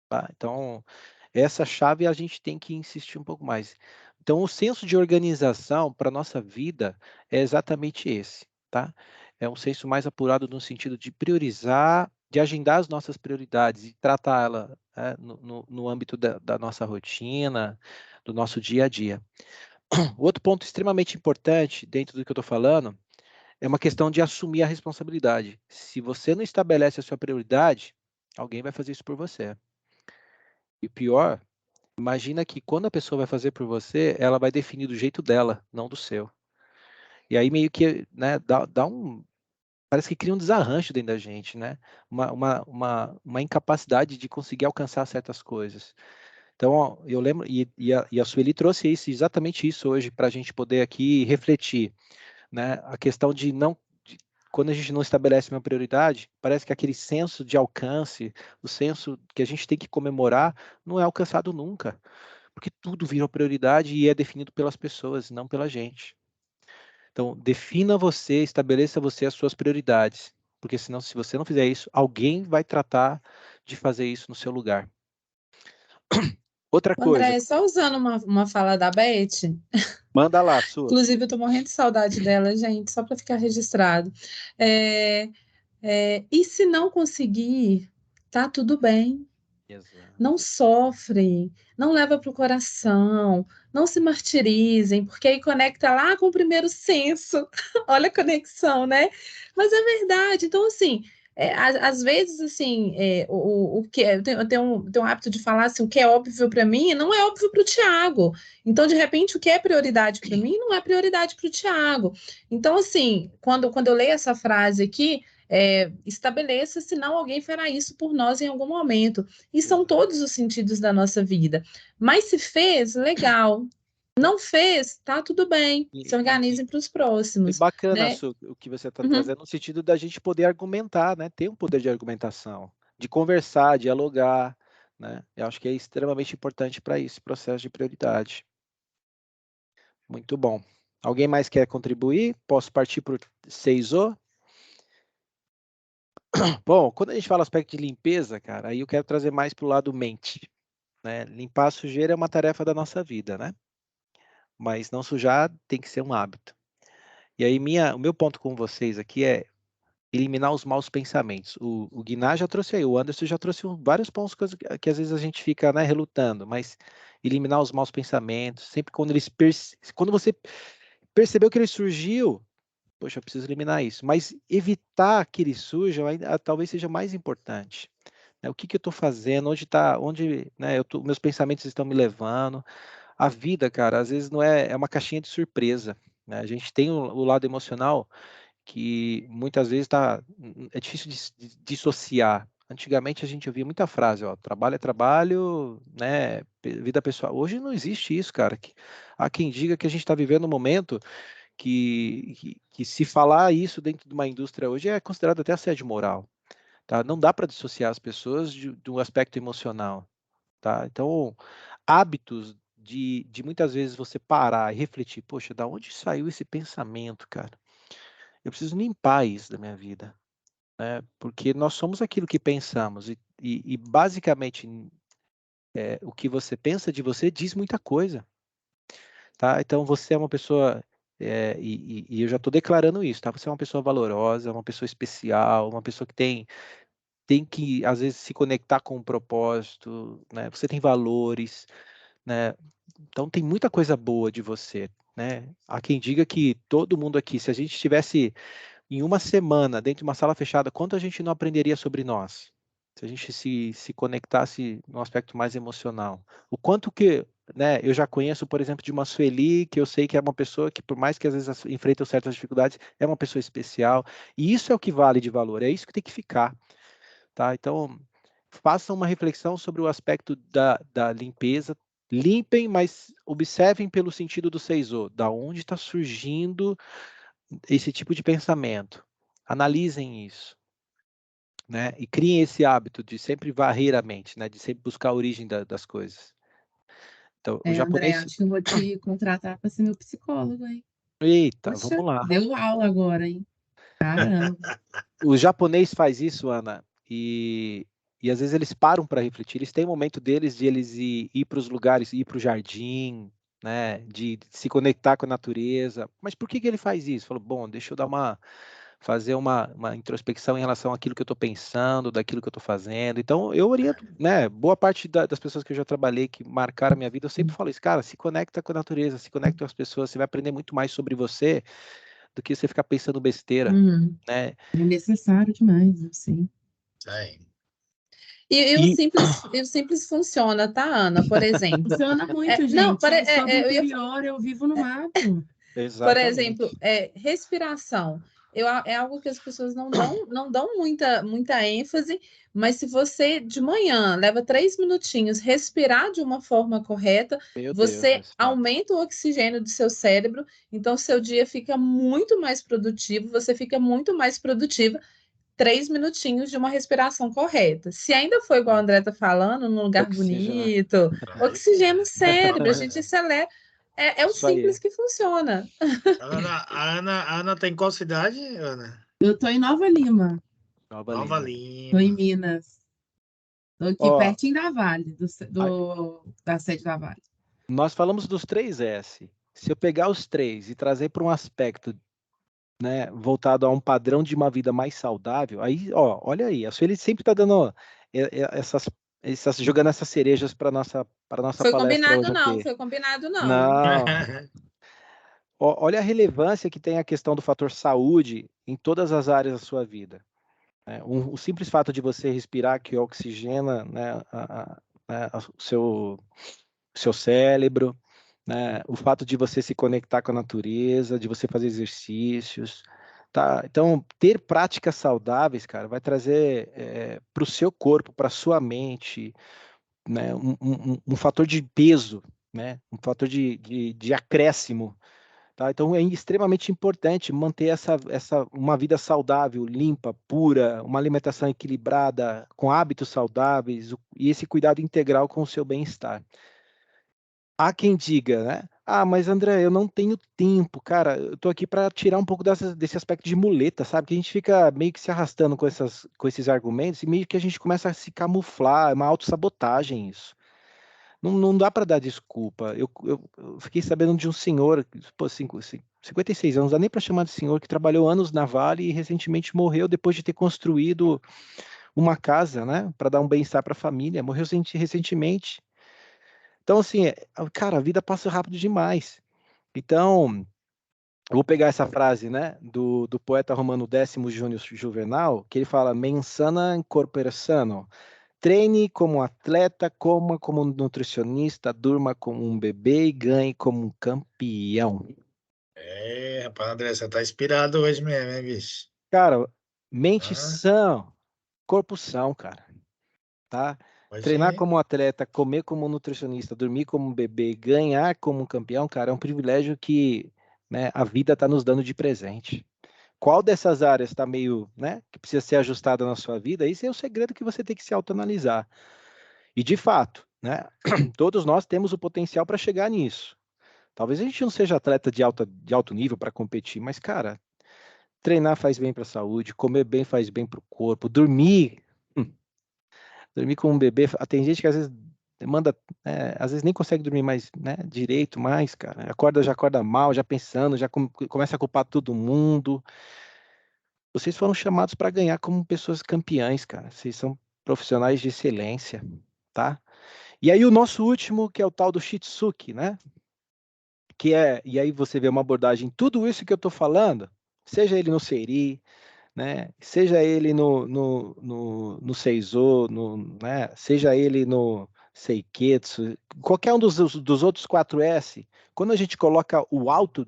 Tá? Então, essa chave a gente tem que insistir um pouco mais. Então, o senso de organização para a nossa vida é exatamente esse, tá? É um senso mais apurado no sentido de priorizar, de agendar as nossas prioridades e tratar ela, né, no âmbito da nossa rotina, do nosso dia a dia. O outro ponto extremamente importante dentro do que eu estou falando é uma questão de assumir a responsabilidade. Se você não estabelece a sua prioridade, alguém vai fazer isso por você. E pior, imagina que quando a pessoa vai fazer por você, ela vai definir do jeito dela, não do seu. E aí meio que, né, parece que cria um desarranjo dentro da gente, né? Uma incapacidade de conseguir alcançar certas coisas. Então, ó, eu lembro, e a Sueli trouxe exatamente isso hoje para a gente poder aqui refletir, né? A questão quando a gente não estabelece uma prioridade, parece que aquele senso de alcance, o senso que a gente tem que comemorar, não é alcançado nunca. Porque tudo virou prioridade e é definido pelas pessoas, não pela gente. Então, defina você, estabeleça você as suas prioridades. Porque senão, se você não fizer isso, alguém vai tratar de fazer isso no seu lugar. Outra coisa, André, só usando uma fala da Beth, manda lá, sua. inclusive eu tô morrendo de saudade dela, gente, só para ficar registrado. E se não conseguir, tá tudo bem. Exato. Não sofrem, não leva para o coração, não se martirizem, porque aí conecta lá com o primeiro senso. Olha a conexão, né? Mas é verdade. Então, assim, às vezes, assim, o que eu tenho um hábito de falar assim, o que é óbvio para mim não é óbvio para o Tiago. Então, de repente, o que é prioridade para mim não é prioridade para o Tiago. Então, assim, quando eu leio essa frase aqui, estabeleça, senão alguém fará isso por nós em algum momento. E são todos os sentidos da nossa vida. Mas se fez, legal. Não fez, tá tudo bem. Se organizem para os É próximos, bacana, né? Su, o que você está Uhum. trazendo, no sentido da gente poder argumentar, né? Ter um poder de argumentação, de conversar, dialogar, né? Eu acho que é extremamente importante para esse processo de prioridade. Muito bom. Alguém mais quer contribuir? Posso partir para o 6O? Bom, quando a gente fala aspecto de limpeza, cara, aí eu quero trazer mais para o lado mente, né? Limpar a sujeira é uma tarefa da nossa vida, né? Mas não sujar tem que ser um hábito. E aí o meu ponto com vocês aqui é eliminar os maus pensamentos. O Guiná já trouxe aí, o Anderson já trouxe vários pontos que às vezes a gente fica, né, relutando, mas eliminar os maus pensamentos, sempre quando você percebeu que ele surgiu, poxa, eu preciso eliminar isso, mas evitar que ele surja talvez seja mais importante. Né? O que eu estou fazendo, né, meus pensamentos estão me levando. A vida, cara, às vezes não é uma caixinha de surpresa. Né? A gente tem o lado emocional que muitas vezes é difícil de dissociar. Antigamente a gente ouvia muita frase, ó, trabalho é trabalho, né, vida pessoal. Hoje não existe isso, cara. Há quem diga que a gente está vivendo um momento que se falar isso dentro de uma indústria hoje é considerado até assédio moral, tá? Não dá para dissociar as pessoas de um aspecto emocional, tá? Então, hábitos de muitas vezes você parar e refletir, poxa, da onde saiu esse pensamento, cara? Eu preciso limpar isso da minha vida, né? Porque nós somos aquilo que pensamos e basicamente o que você pensa de você diz muita coisa, tá? Então você é uma pessoa e eu já estou declarando isso, tá? Você é uma pessoa valorosa, uma pessoa especial, uma pessoa que tem que às vezes se conectar com um propósito, né? Você tem valores, né? Então tem muita coisa boa de você, né? Há quem diga que todo mundo aqui, se a gente estivesse em uma semana dentro de uma sala fechada, quanto a gente não aprenderia sobre nós? Se a gente se conectasse no aspecto mais emocional. O quanto que, né, eu já conheço, por exemplo, de uma Sueli, que eu sei que é uma pessoa que, por mais que às vezes enfrenta certas dificuldades, é uma pessoa especial. E isso é o que vale de valor, é isso que tem que ficar. Tá? Então, façam uma reflexão sobre o aspecto da limpeza. Limpem, mas observem pelo sentido do 6O. Da onde está surgindo esse tipo de pensamento? Analisem isso. Né? E criem esse hábito de sempre varrer a mente, né? De sempre buscar a origem das coisas. Então, o André, japonês... acho que eu vou te contratar para ser meu psicólogo, hein? Eita, Poxa, vamos lá. deu aula agora, hein? Caramba. O japonês faz isso, Ana, e às vezes eles param para refletir. Eles têm um momento deles de eles ir para os lugares, ir para o jardim, né? De se conectar com a natureza. Mas por que ele faz isso? Falou, bom, deixa eu fazer uma introspecção em relação àquilo que eu estou pensando, daquilo que eu estou fazendo. Então, eu oriento, né? Boa parte das pessoas que eu já trabalhei, que marcaram a minha vida, eu sempre falo isso, cara, se conecta com a natureza, se conecta com as pessoas, você vai aprender muito mais sobre você do que você ficar pensando besteira, né? É necessário demais, assim. É. E o simples funciona, tá, Ana? Por exemplo. Funciona muito, Não, gente. Eu sou do interior, eu vivo no mato. por Exatamente. exemplo, respiração. É algo que as pessoas não dão muita ênfase, mas se você de manhã leva 3 minutinhos respirar de uma forma correta, Meu Deus, você esse mato. aumenta o oxigênio do seu cérebro, então seu dia fica muito mais produtivo, você fica muito mais produtiva. 3 minutinhos de uma respiração correta. Se ainda for igual a André está falando, num lugar Oxigênio. bonito, Aí, oxigênio o cérebro, a gente acelera. É o Isso aí. simples que funciona. a Ana tem qual cidade, Ana? Eu tô em Nova Lima, Nova Nova Lima. tô em Lima. Minas. Tô aqui Ó, pertinho da Vale, da sede da Vale. nós falamos dos 3S. Se eu pegar os 3 e trazer para um aspecto, né, voltado a um padrão de uma vida mais saudável, aí, ó, olha aí, a Sueli sempre está dando jogando essas cerejas para nossa Foi palestra combinado hoje não, aqui. foi combinado não. Não, olha a relevância que tem a questão do fator saúde em todas as áreas da sua vida. O simples fato de você respirar que oxigena, né, o seu cérebro, né, o fato de você se conectar com a natureza, de você fazer exercícios, tá? Então, ter práticas saudáveis, cara, vai trazer para o seu corpo, para a sua mente, né, um fator de peso, né, um fator de acréscimo. Tá? Então é extremamente importante manter uma vida saudável, limpa, pura, uma alimentação equilibrada, com hábitos saudáveis e esse cuidado integral com o seu bem-estar. Há quem diga, né? Ah, mas André, eu não tenho tempo, cara. Eu tô aqui para tirar um pouco desse aspecto de muleta, sabe? Que a gente fica meio que se arrastando com esses argumentos e meio que a gente começa a se camuflar, é uma autossabotagem isso. Não dá para dar desculpa. Eu fiquei sabendo de um senhor, pô, 56 anos, não dá nem para chamar de senhor, que trabalhou anos na Vale e recentemente morreu depois de ter construído uma casa, né, para dar um bem-estar para a família. Morreu recentemente. Então, assim, cara, a vida passa rápido demais. Então, eu vou pegar essa frase, né, do poeta romano Décimo Júnior Juvenal, que ele fala: mens sana in corpore sano. Treine como atleta, coma como nutricionista, durma como um bebê e ganhe como um campeão. Rapaz, André, você tá inspirado hoje mesmo, hein, bicho? Cara, mente Ah, sã, corpo são, cara, tá? Treinar hoje, como atleta, comer como nutricionista, dormir como um bebê e ganhar como um campeão, cara, é um privilégio que, né, a vida está nos dando de presente. Qual dessas áreas está meio, né, que precisa ser ajustada na sua vida? Esse é o segredo que você tem que se autoanalisar. E de fato, né, todos nós temos o potencial para chegar nisso. Talvez a gente não seja atleta de alto nível para competir, mas, cara, treinar faz bem para a saúde, comer bem faz bem para o corpo, dormir como um bebê. Tem gente que às vezes manda, às vezes nem consegue dormir mais, né, direito mais, cara. Já acorda mal, já pensando, já começa a culpar todo mundo. Vocês foram chamados para ganhar como pessoas campeãs, cara. Vocês são profissionais de excelência, tá? E aí o nosso último, que é o tal do Shitsuki, né? E aí você vê uma abordagem, tudo isso que eu estou falando, seja ele no Seiri, né? Seja ele no Seizo, né? Seja ele no Seiketsu, qualquer um dos outros 4S, quando a gente coloca o alto,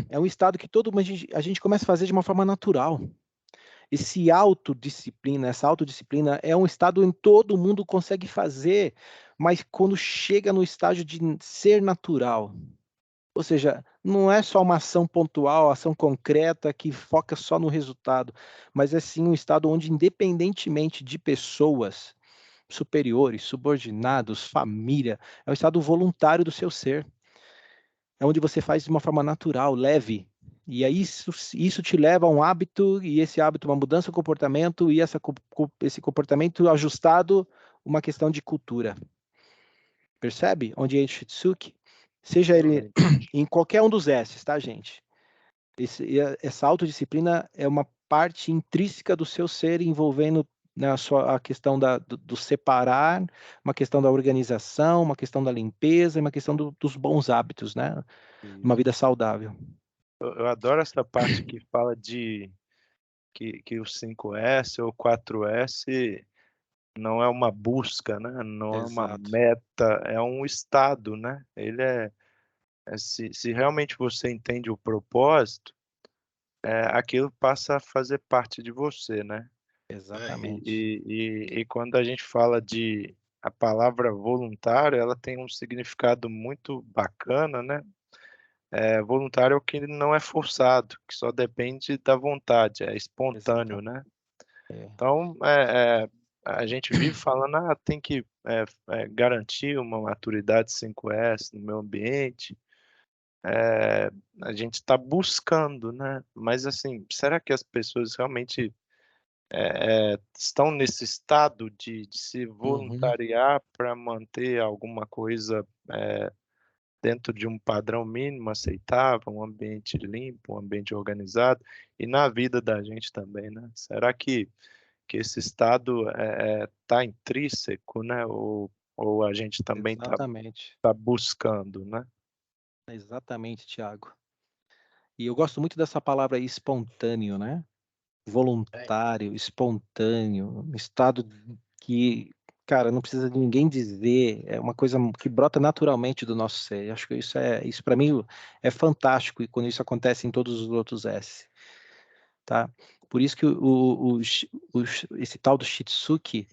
é um estado que a gente começa a fazer de uma forma natural. Essa autodisciplina é um estado em que todo mundo consegue fazer, mas quando chega no estágio de ser natural, ou seja, não é só uma ação pontual, ação concreta que foca só no resultado, mas é sim um estado onde, independentemente de pessoas superiores, subordinados, família, é um estado voluntário do seu ser. É onde você faz de uma forma natural, leve. E aí isso te leva a um hábito, e esse hábito, uma mudança de comportamento, e esse comportamento ajustado, uma questão de cultura. Percebe? Onde é Shitsuki? Seja ele em qualquer um dos S's, tá, gente? Essa autodisciplina é uma parte intrínseca do seu ser, envolvendo, né, a questão do separar, uma questão da organização, uma questão da limpeza, uma questão dos bons hábitos, né? Uma vida saudável. Eu adoro essa parte que fala de que o 5S ou 4S não é uma busca, né? Não é uma Exato. meta, é um estado, né? Ele se realmente você entende o propósito, aquilo passa a fazer parte de você, né? Exatamente. E quando a gente fala de a palavra voluntário, ela tem um significado muito bacana, né? Voluntário é o que não é forçado, que só depende da vontade, é espontâneo, né? Então, a gente vive falando, tem que garantir uma maturidade 5S no meio ambiente. A gente está buscando, né? Mas, assim, será que as pessoas realmente estão nesse estado de se voluntariar para manter alguma coisa dentro de um padrão mínimo aceitável, um ambiente limpo, um ambiente organizado, e na vida da gente também, né? Será que esse estado está intrínseco, né? Ou a gente também está buscando, né? Exatamente, Tiago. E eu gosto muito dessa palavra aí, espontâneo, né? Voluntário, espontâneo, um estado que, cara, não precisa de ninguém dizer, é uma coisa que brota naturalmente do nosso ser. Eu acho que isso para mim é fantástico, e quando isso acontece em todos os outros S, tá? Por isso que esse tal do Shitsuki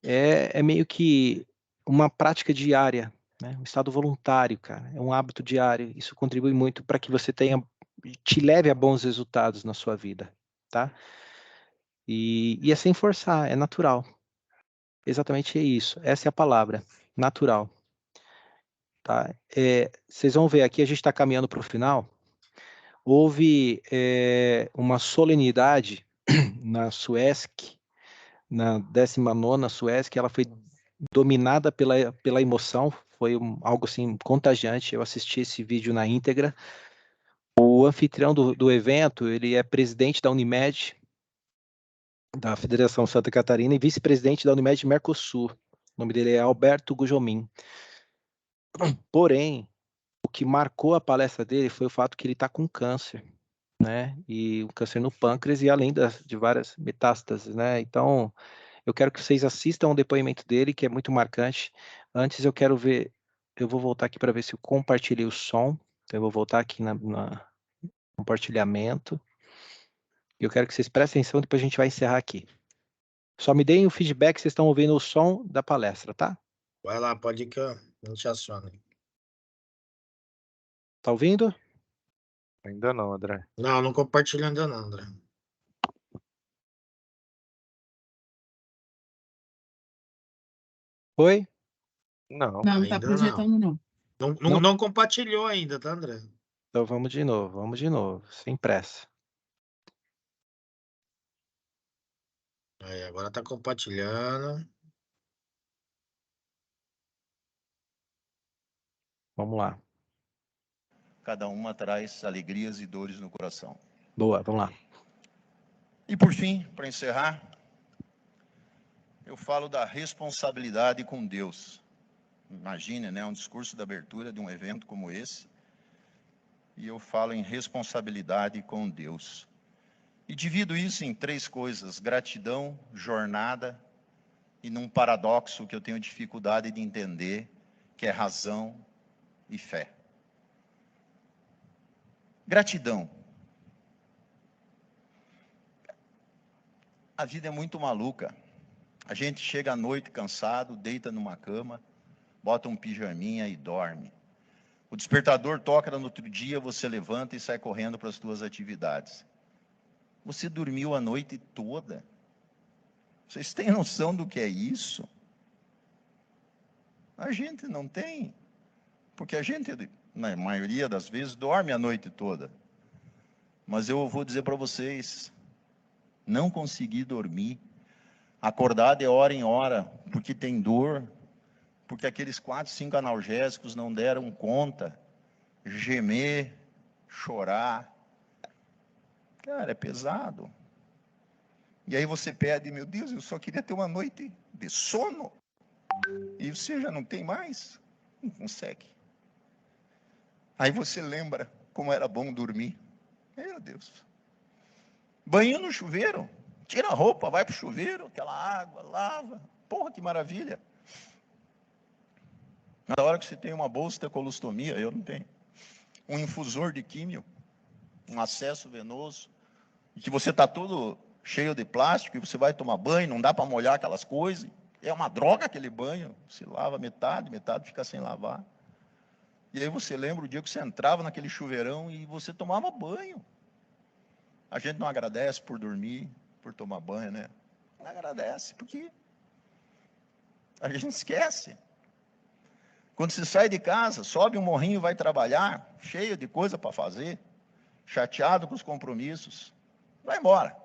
é meio que uma prática diária, né? Um estado voluntário, cara, é um hábito diário. Isso contribui muito para que você te leve a bons resultados na sua vida, tá? E é sem forçar, é natural. Exatamente é isso. Essa é a palavra, natural. Tá? Vocês vão ver aqui, a gente está caminhando para o final. Houve uma solenidade na Suesc, na 19ª Suesc, ela foi dominada pela emoção, foi algo assim contagiante. Eu assisti esse vídeo na íntegra. O anfitrião do evento, ele é presidente da Unimed, da Federação Santa Catarina, e vice-presidente da Unimed Mercosul. O nome dele é Alberto Gujomin. Porém, o que marcou a palestra dele foi o fato que ele está com câncer, né? E um câncer no pâncreas, e além de várias metástases, né? Então, eu quero que vocês assistam o depoimento dele, que é muito marcante. Antes, eu quero ver, eu vou voltar aqui para ver se eu compartilhei o som. Então, eu vou voltar aqui na compartilhamento. E eu quero que vocês prestem atenção, depois a gente vai encerrar aqui. Só me deem o feedback se vocês estão ouvindo o som da palestra, tá? Vai lá, pode ir que eu não te aciono. Tá ouvindo? Ainda não, André. Não compartilho ainda não, André. Oi? Não. Não está projetando, não. Não compartilhou ainda, tá, André? Então vamos de novo, sem pressa. Aí, agora tá compartilhando. Vamos lá. Cada uma traz alegrias e dores no coração. Boa, vamos lá. E por fim, para encerrar, eu falo da responsabilidade com Deus. Imagine, né, um discurso de abertura de um evento como esse, e eu falo em responsabilidade com Deus. E divido isso em 3 coisas: gratidão, jornada, e num paradoxo que eu tenho dificuldade de entender, que é razão e fé. Gratidão. A vida é muito maluca. A gente chega à noite cansado, deita numa cama, bota um pijaminha e dorme. O despertador toca no outro dia, você levanta e sai correndo para as suas atividades. Você dormiu a noite toda? Vocês têm noção do que é isso? A gente não tem. Porque a gente, na maioria das vezes, dorme a noite toda. Mas eu vou dizer para vocês, não consegui dormir, acordar de hora em hora, porque tem dor, porque aqueles 4, 5 analgésicos não deram conta, gemer, chorar. Cara, é pesado. E aí você pede, meu Deus, eu só queria ter uma noite de sono. E você já não tem mais? Não consegue. Aí você lembra como era bom dormir. Meu Deus. Banho no chuveiro. Tira a roupa, vai pro chuveiro, aquela água, lava. Porra, que maravilha. Na hora que você tem uma bolsa de colostomia, eu não tenho. Um infusor de químio, um acesso venoso, e que você está todo cheio de plástico, e você vai tomar banho, não dá para molhar aquelas coisas. É uma droga aquele banho. Se lava metade fica sem lavar. E aí você lembra o dia que você entrava naquele chuveirão e você tomava banho. A gente não agradece por dormir, por tomar banho, né? Não agradece, porque a gente esquece. Quando você sai de casa, sobe um morrinho, vai trabalhar, cheio de coisa para fazer, chateado com os compromissos, vai embora.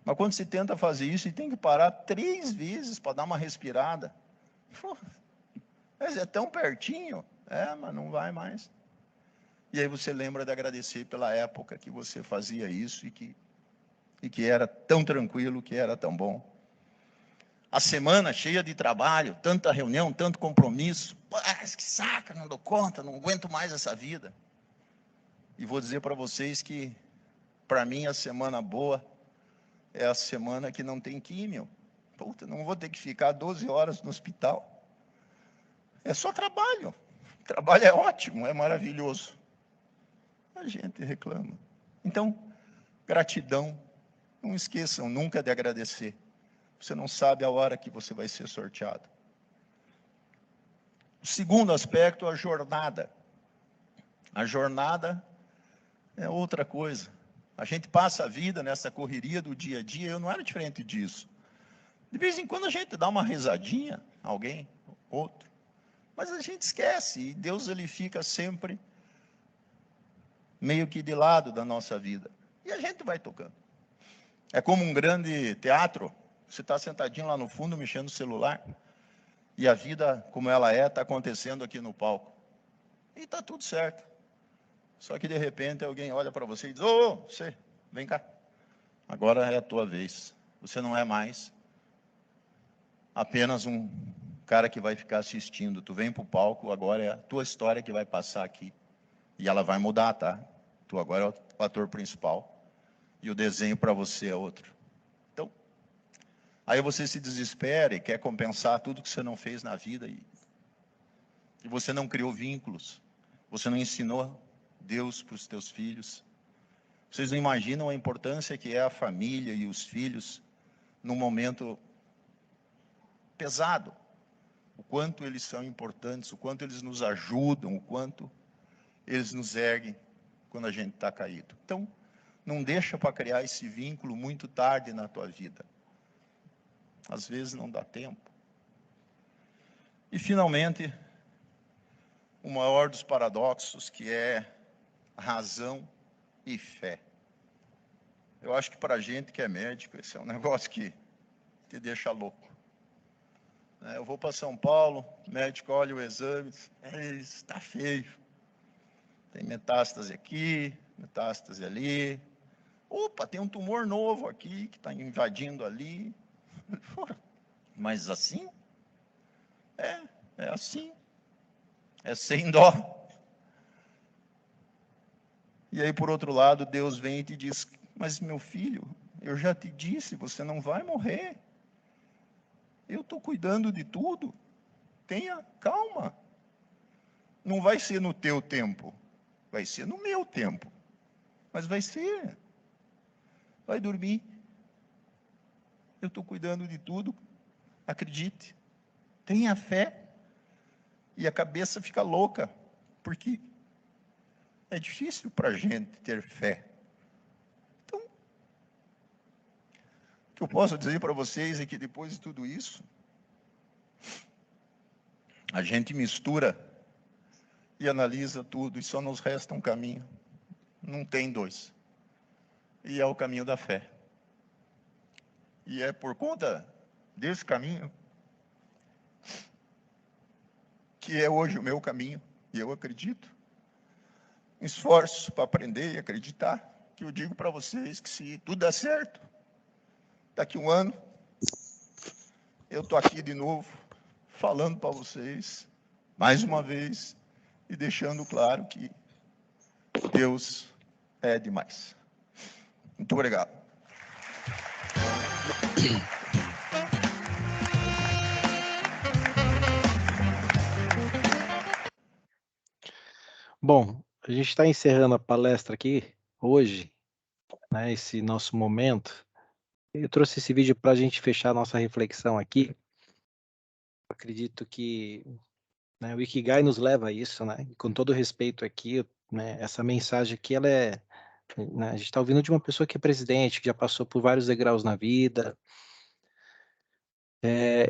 Mas quando se tenta fazer isso, e tem que parar 3 vezes para dar uma respirada. Mas é tão pertinho, mas não vai mais. E aí você lembra de agradecer pela época que você fazia isso e que era tão tranquilo, que era tão bom. A semana cheia de trabalho, tanta reunião, tanto compromisso. Pô, que saca, não dou conta, não aguento mais essa vida. E vou dizer para vocês que, para mim, a semana boa é a semana que não tem químio. Puta, não vou ter que ficar 12 horas no hospital. É só trabalho. Trabalho é ótimo, é maravilhoso. A gente reclama. Então, gratidão. Não esqueçam nunca de agradecer. Você não sabe a hora que você vai ser sorteado. O segundo aspecto, a jornada. A jornada é outra coisa. A gente passa a vida nessa correria do dia a dia, eu não era diferente disso. De vez em quando a gente dá uma risadinha, alguém, outro, mas a gente esquece, e Deus ele fica sempre meio que de lado da nossa vida. E a gente vai tocando. É como um grande teatro, você está sentadinho lá no fundo, mexendo no celular, e a vida, como ela está acontecendo aqui no palco. E está tudo certo. Só que, de repente, alguém olha para você e diz, ô, você, vem cá. Agora é a tua vez. Você não é mais apenas um cara que vai ficar assistindo. Tu vem para o palco, agora é a tua história que vai passar aqui. E ela vai mudar, tá? Tu agora é o ator principal. E o desenho para você é outro. Então, aí você se desespera e quer compensar tudo que você não fez na vida. E você não criou vínculos. Você não ensinou Deus para os teus filhos. Vocês não imaginam a importância que é a família e os filhos num momento pesado. O quanto eles são importantes, o quanto eles nos ajudam, o quanto eles nos erguem quando a gente está caído. Então, não deixa para criar esse vínculo muito tarde na tua vida. Às vezes não dá tempo. E, finalmente, o maior dos paradoxos, que é razão e fé. Eu acho que para a gente que é médico, esse é um negócio que te deixa louco. Eu vou para São Paulo, o médico olha o exame, está feio. Tem metástase aqui, metástase ali. Opa, tem um tumor novo aqui, que está invadindo ali. Mas assim? É assim. É sem dó. E aí, por outro lado, Deus vem e te diz, mas meu filho, eu já te disse, você não vai morrer. Eu estou cuidando de tudo. Tenha calma. Não vai ser no teu tempo. Vai ser no meu tempo. Mas vai ser. Vai dormir. Eu estou cuidando de tudo. Acredite. Tenha fé. E a cabeça fica louca. Porque é difícil para a gente ter fé. Então, o que eu posso dizer para vocês é que depois de tudo isso, a gente mistura e analisa tudo e só nos resta um caminho. Não tem dois. E é o caminho da fé. E é por conta desse caminho que é hoje o meu caminho, e eu acredito, esforço para aprender e acreditar, que eu digo para vocês que se tudo der certo, daqui um ano, eu estou aqui de novo, falando para vocês, mais uma vez, e deixando claro que Deus é demais. Muito obrigado. Bom, a gente está encerrando a palestra aqui hoje, né, esse nosso momento. Eu trouxe esse vídeo para a gente fechar a nossa reflexão aqui. Acredito que né? O Ikigai nos leva a isso, né? E com todo respeito aqui, né, essa mensagem aqui, ela é, né, a gente está ouvindo de uma pessoa que é presidente, que já passou por vários degraus na vida,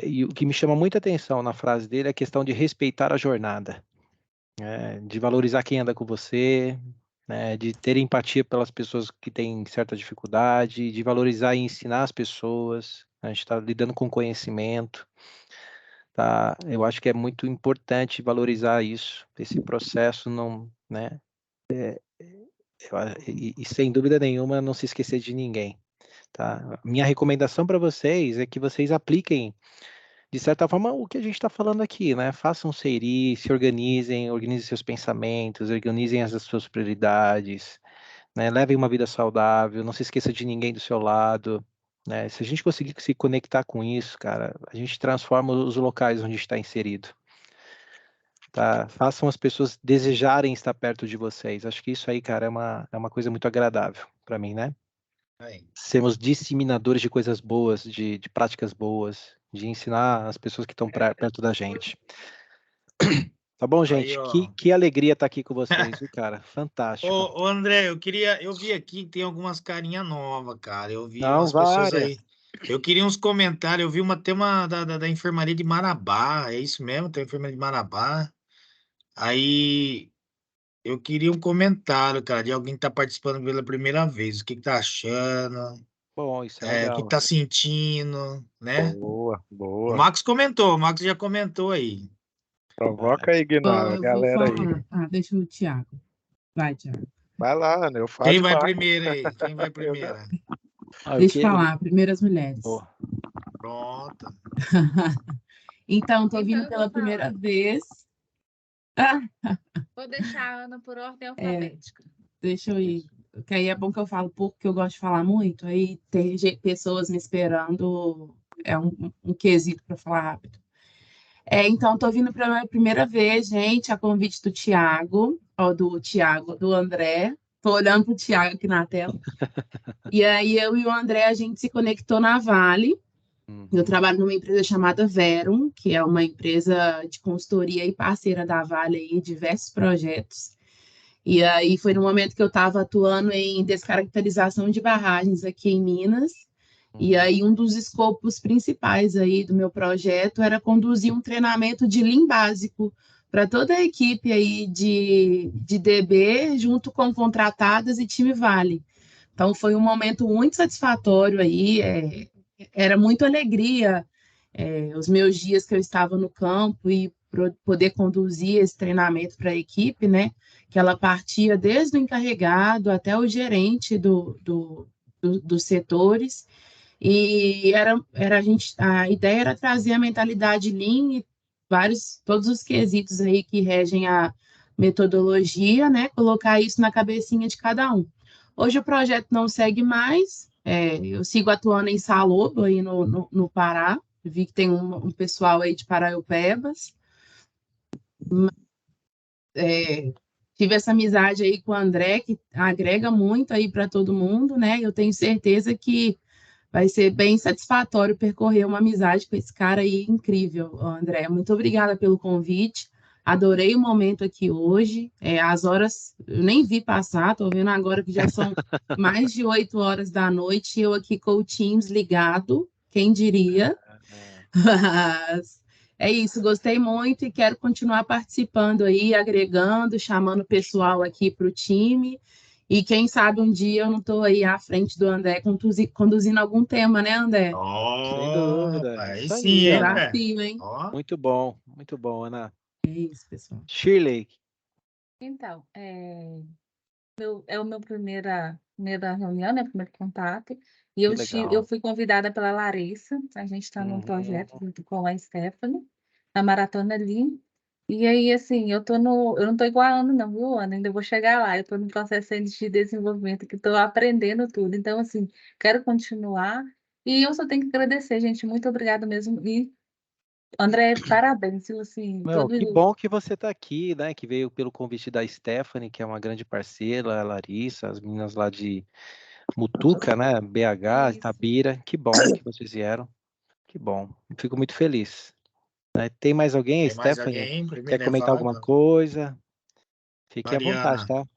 e o que me chama muita atenção na frase dele é a questão de respeitar a jornada, de valorizar quem anda com você, né, de ter empatia pelas pessoas que têm certa dificuldade, de valorizar e ensinar as pessoas. A gente está lidando com conhecimento, tá? Eu acho que é muito importante valorizar isso, esse processo não, né? E sem dúvida nenhuma não se esquecer de ninguém, tá? Minha recomendação para vocês é que vocês apliquem de certa forma, o que a gente está falando aqui, né? Façam seiri, se organizem, organizem seus pensamentos, organizem as suas prioridades, né? Levem uma vida saudável, não se esqueça de ninguém do seu lado, né? Se a gente conseguir se conectar com isso, cara, a gente transforma os locais onde está inserido, tá? Façam as pessoas desejarem estar perto de vocês. Acho que isso aí, cara, é uma coisa muito agradável para mim, né? Aí. Sermos disseminadores de coisas boas, de práticas boas, de ensinar as pessoas que estão perto da gente. Tá bom, Aí, gente? ó. Que alegria estar aqui com vocês, viu, cara? Fantástico. Ô, André, eu vi aqui que tem algumas carinhas novas, cara. Eu vi Não, umas pessoas várias. aí. Eu queria uns comentários. Eu vi tem uma da enfermaria de Marabá. É isso mesmo? Tem a enfermaria de Marabá. Aí eu queria um comentário, cara, de alguém que tá participando pela primeira vez. O que que tá achando? Bom, isso é O que legal. que tá sentindo, né? Boa, O boa. Marcos comentou, o Marcos já comentou aí. Provoca aí, Guinara, a Eu vou galera aí. falar. Ah, deixa o Thiago. Vai, Thiago. Vai lá, Ana, eu falo Quem vai demais. primeiro aí? Quem vai Eu primeiro? Deixa eu falar. Primeiras mulheres. Oh, Pronto. Então, tô Então, vindo eu pela vou falar. primeira vez. Ah, Vou deixar a Ana por ordem É. alfabética. deixa eu ir. Que aí é bom que eu falo pouco, porque eu gosto de falar muito. Aí ter pessoas me esperando é um quesito para falar rápido. Então, tô vindo pela primeira vez, gente, a convite do Thiago, do André. Tô olhando pro Thiago aqui na tela. E aí, eu e o André, a gente se conectou na Vale. Eu trabalho numa empresa chamada Verum, que é uma empresa de consultoria e parceira da Vale em diversos projetos. E aí foi no momento que eu estava atuando em descaracterização de barragens aqui em Minas. E aí um dos escopos principais aí do meu projeto era conduzir um treinamento de Lean básico para toda a equipe aí de DB, junto com contratadas e time Vale. Então foi um momento muito satisfatório aí, era muita alegria os meus dias que eu estava no campo e poder conduzir esse treinamento para a equipe, né? Que ela partia desde o encarregado até o gerente dos setores. E a ideia era trazer a mentalidade Lean e todos os quesitos aí que regem a metodologia, né? Colocar isso na cabecinha de cada um. Hoje o projeto não segue mais, eu sigo atuando em Salobo, aí no Pará. Vi que tem um pessoal aí de Paraupebas. Tive essa amizade aí com o André, que agrega muito aí para todo mundo, né? Eu tenho certeza que vai ser bem satisfatório percorrer uma amizade com esse cara aí incrível, André. Muito obrigada pelo convite. Adorei o momento aqui hoje. As horas eu nem vi passar, estou vendo agora que já são mais de 8 horas da noite, eu aqui com o Teams ligado, quem diria? Mas é isso, gostei muito e quero continuar participando aí, agregando, chamando o pessoal aqui para o time. E quem sabe um dia eu não estou aí à frente do André conduzindo algum tema, né, André? sem dúvida. Aí Isso sim, aí, hein, Ana. André? Desafio, hein? Ó. Muito bom, Ana. É isso, pessoal. Shirley, Então, é o meu primeira reunião, né? Primeiro contato. E que legal. eu fui convidada pela Larissa. A gente está num projeto junto com a Stephanie, a Maratona Lean. E aí, assim, eu não estou igual a Ana, não, viu, Ana? Ainda vou chegar lá. Eu estou no processo ainda de desenvolvimento, que estou aprendendo tudo. Então, assim, quero continuar. E eu só tenho que agradecer, gente. Muito obrigada mesmo. E, André, parabéns, viu? Assim, Meu, que bom que você está aqui, né? Que veio pelo convite da Stephanie, que é uma grande parceira, a Larissa, as meninas lá de Mutuca, né? BH, Isso. Itabira. Que bom que vocês vieram. Que bom. Fico muito feliz. Né? Tem mais alguém, Tem mais Stephanie? alguém? Quer Primeiro comentar falar, alguma coisa? Fique à vontade, Mariana. tá?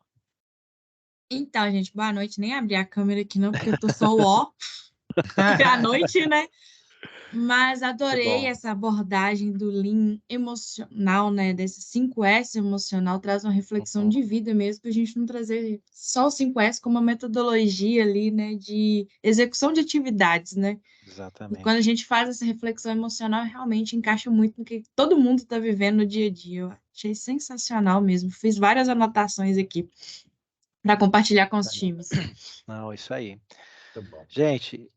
Então, gente, boa noite. Nem abri a câmera aqui não, porque eu tô só o ó. É a noite, né? Mas adorei bom. essa abordagem do Lean emocional, né? Desse 5S emocional, traz uma reflexão de vida mesmo, para a gente não trazer só o 5S como uma metodologia ali, né? De execução de atividades, né? E Exatamente. quando a gente faz essa reflexão emocional, realmente encaixa muito no que todo mundo está vivendo no dia a dia. Eu achei sensacional mesmo. Fiz várias anotações aqui para compartilhar com os times. Não, isso aí. Tá bom. Gente,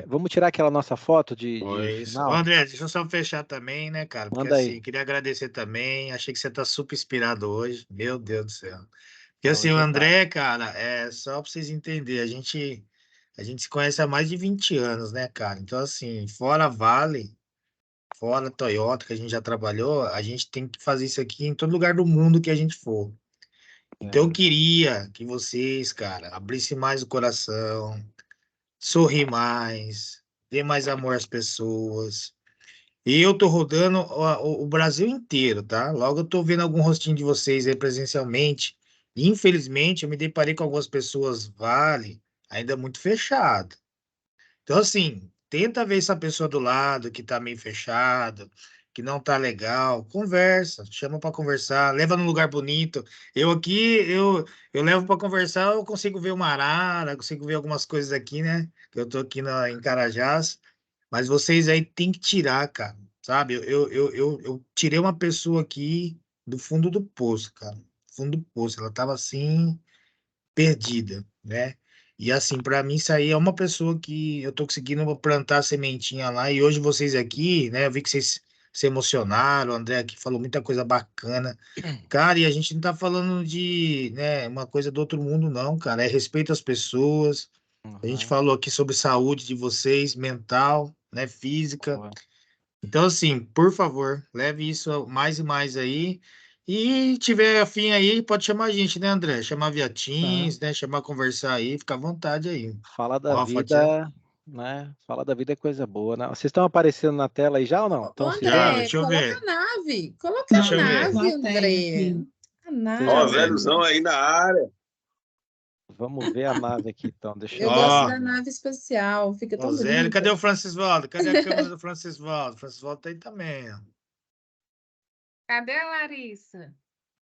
vamos tirar aquela nossa foto de Pois. Ô, final? André, deixa eu só fechar também, né, cara? Porque Manda assim, aí. queria agradecer também. Achei que você tá super inspirado hoje. Meu Deus do céu. Porque assim, Hoje o tá. André, cara, só pra vocês entenderem, a gente se conhece há mais de 20 anos, né, cara? Então, assim, fora Vale, fora Toyota, que a gente já trabalhou, a gente tem que fazer isso aqui em todo lugar do mundo que a gente for. Então, eu queria que vocês, cara, abrissem mais o coração, sorrir mais, dê mais amor às pessoas. E eu tô rodando o Brasil inteiro, tá? Logo eu tô vendo algum rostinho de vocês aí presencialmente. Infelizmente, eu me deparei com algumas pessoas, vale, ainda muito fechado. Então, assim, tenta ver essa pessoa do lado que tá meio fechado, que não tá legal, conversa, chama para conversar, leva num lugar bonito. Eu aqui, eu levo para conversar, eu consigo ver uma arara, consigo ver algumas coisas aqui, né? Eu tô aqui em Carajás, mas vocês aí tem que tirar, cara, sabe? Eu tirei uma pessoa aqui do fundo do poço, cara, fundo do poço. Ela tava assim perdida, né? E assim, para mim, isso aí é uma pessoa que eu tô conseguindo plantar a sementinha lá. E hoje vocês aqui, né? Eu vi que vocês se emocionaram, o André aqui falou muita coisa bacana. Cara, e a gente não tá falando de, né, uma coisa do outro mundo, não, cara. É respeito às pessoas. A gente falou aqui sobre saúde de vocês, mental, né, física. Boa. Então, assim, por favor, leve isso mais e mais aí. E tiver afim aí, pode chamar a gente, né, André? Chamar via Teams, né? Chamar conversar aí, fica à vontade aí. Fala da Ó, a fotinha. vida, né? Fala da vida é coisa boa, né? Vocês estão aparecendo na tela aí já ou não? Ô, Estão se Já, vendo? André, deixa eu coloca a ver. nave. Coloca a Deixa eu Não, ver. nave, plateia André. aqui. A Vocês Ó, já nave. viram? velhozão aí na área. Vamos ver a nave aqui, então. Deixa Eu eu gosto Ó, da nave espacial, fica o tão Zélio, cadê bonita. o Francisvaldo? Cadê a câmera do Francisvaldo? O Francisvaldo tá aí também, ó. Cadê a Larissa?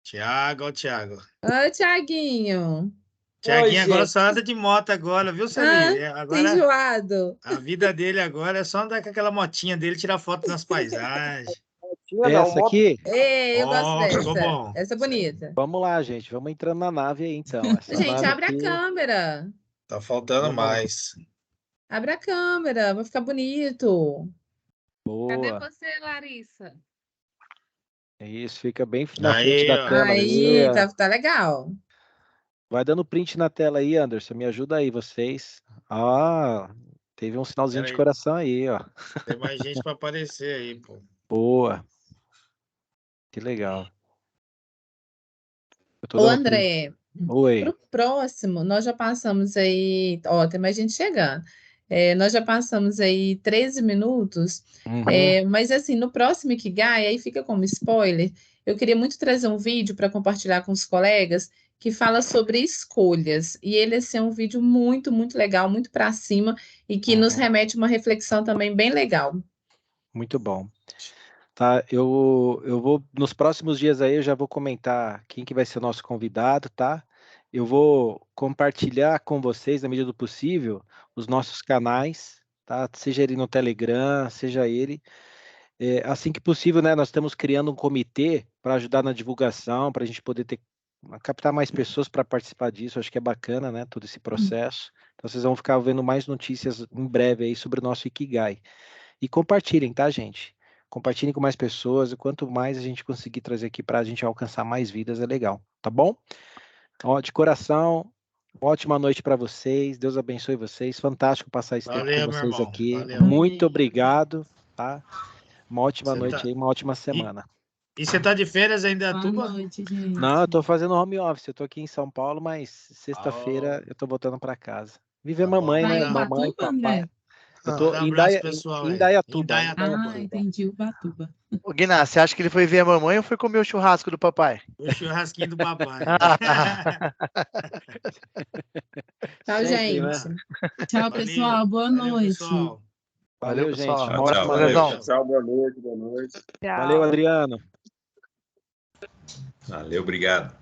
Tiago, ó o Tiago. Oi, Tiaguinho. Oi, Tiaguinho agora gente. só anda de moto agora, viu, Ah, Celi? tá Agora enjoado. a vida dele agora é só andar com aquela motinha dele, tirar foto nas paisagens. Tinha não, Essa moto. aqui? Ei, eu gosto Ó, ficou dessa. bom. Essa é bonita. Vamos lá, gente. Vamos entrando na nave aí, então. Essa Gente, nave abre a aqui. câmera. Tá faltando Vamos lá. mais. Abre a câmera, vai ficar bonito. Cadê Boa. você, Larissa? Isso, fica bem na frente Aí, da ó. tela aí. Aí, tá legal. Vai dando print na tela aí, Anderson. Me ajuda aí, vocês. Ah, teve um sinalzinho Pera de aí, coração aí, ó. tem mais gente para aparecer aí, pô. Boa. Que legal. Eu tô Ô, dando print. André, Oi. pro próximo, nós já passamos aí. Ó, tem mais gente chegando. Nós já passamos aí 13 minutos. Uhum. Mas assim, no próximo Ikigai, aí fica como spoiler. Eu queria muito trazer um vídeo para compartilhar com os colegas que fala sobre escolhas. E ele assim, é um vídeo muito, muito legal, muito para cima e que nos remete a uma reflexão também bem legal. Muito bom. Tá, eu vou, nos próximos dias aí, eu já vou comentar quem que vai ser o nosso convidado, tá? Eu vou compartilhar com vocês, na medida do possível, os nossos canais, tá? Seja ele no Telegram, seja ele. Assim que possível, né? Nós estamos criando um comitê para ajudar na divulgação, para a gente poder captar mais pessoas para participar disso. Acho que é bacana, né? Todo esse processo. Então, vocês vão ficar vendo mais notícias em breve aí sobre o nosso Ikigai. E compartilhem, tá, gente? Compartilhem com mais pessoas, e quanto mais a gente conseguir trazer aqui para a gente alcançar mais vidas, é legal, tá bom? Ó, de coração, ótima noite para vocês, Deus abençoe vocês, fantástico passar esse tempo com Valeu, meu vocês irmão. aqui, Valeu. muito obrigado, tá? Uma ótima Você noite tá... aí, uma ótima semana. E você tá de férias ainda, Boa Tuba? noite, gente. Não, eu tô fazendo home office, eu tô aqui em São Paulo, mas Ah, sexta-feira eu tô voltando para casa. Viver tá bom. mamãe, Tá né? em Manda... Mamãe, Ubatuba, papai. André? Eu tô Um em abraço, pessoal. Indaiatuba. Ah, entendi, Ubatuba. Ô, Guiná, você acha que ele foi ver a mamãe ou foi comer o churrasco do papai? O churrasquinho do papai. Tchau, Sempre, né? gente. Tchau, pessoal. Boa noite. Pessoal. Valeu, pessoal. gente. Tchau, Uma tchau. ótima Valeu. noite. Tchau, tchau. Boa noite. Boa noite. Valeu, Adriano. Valeu, obrigado.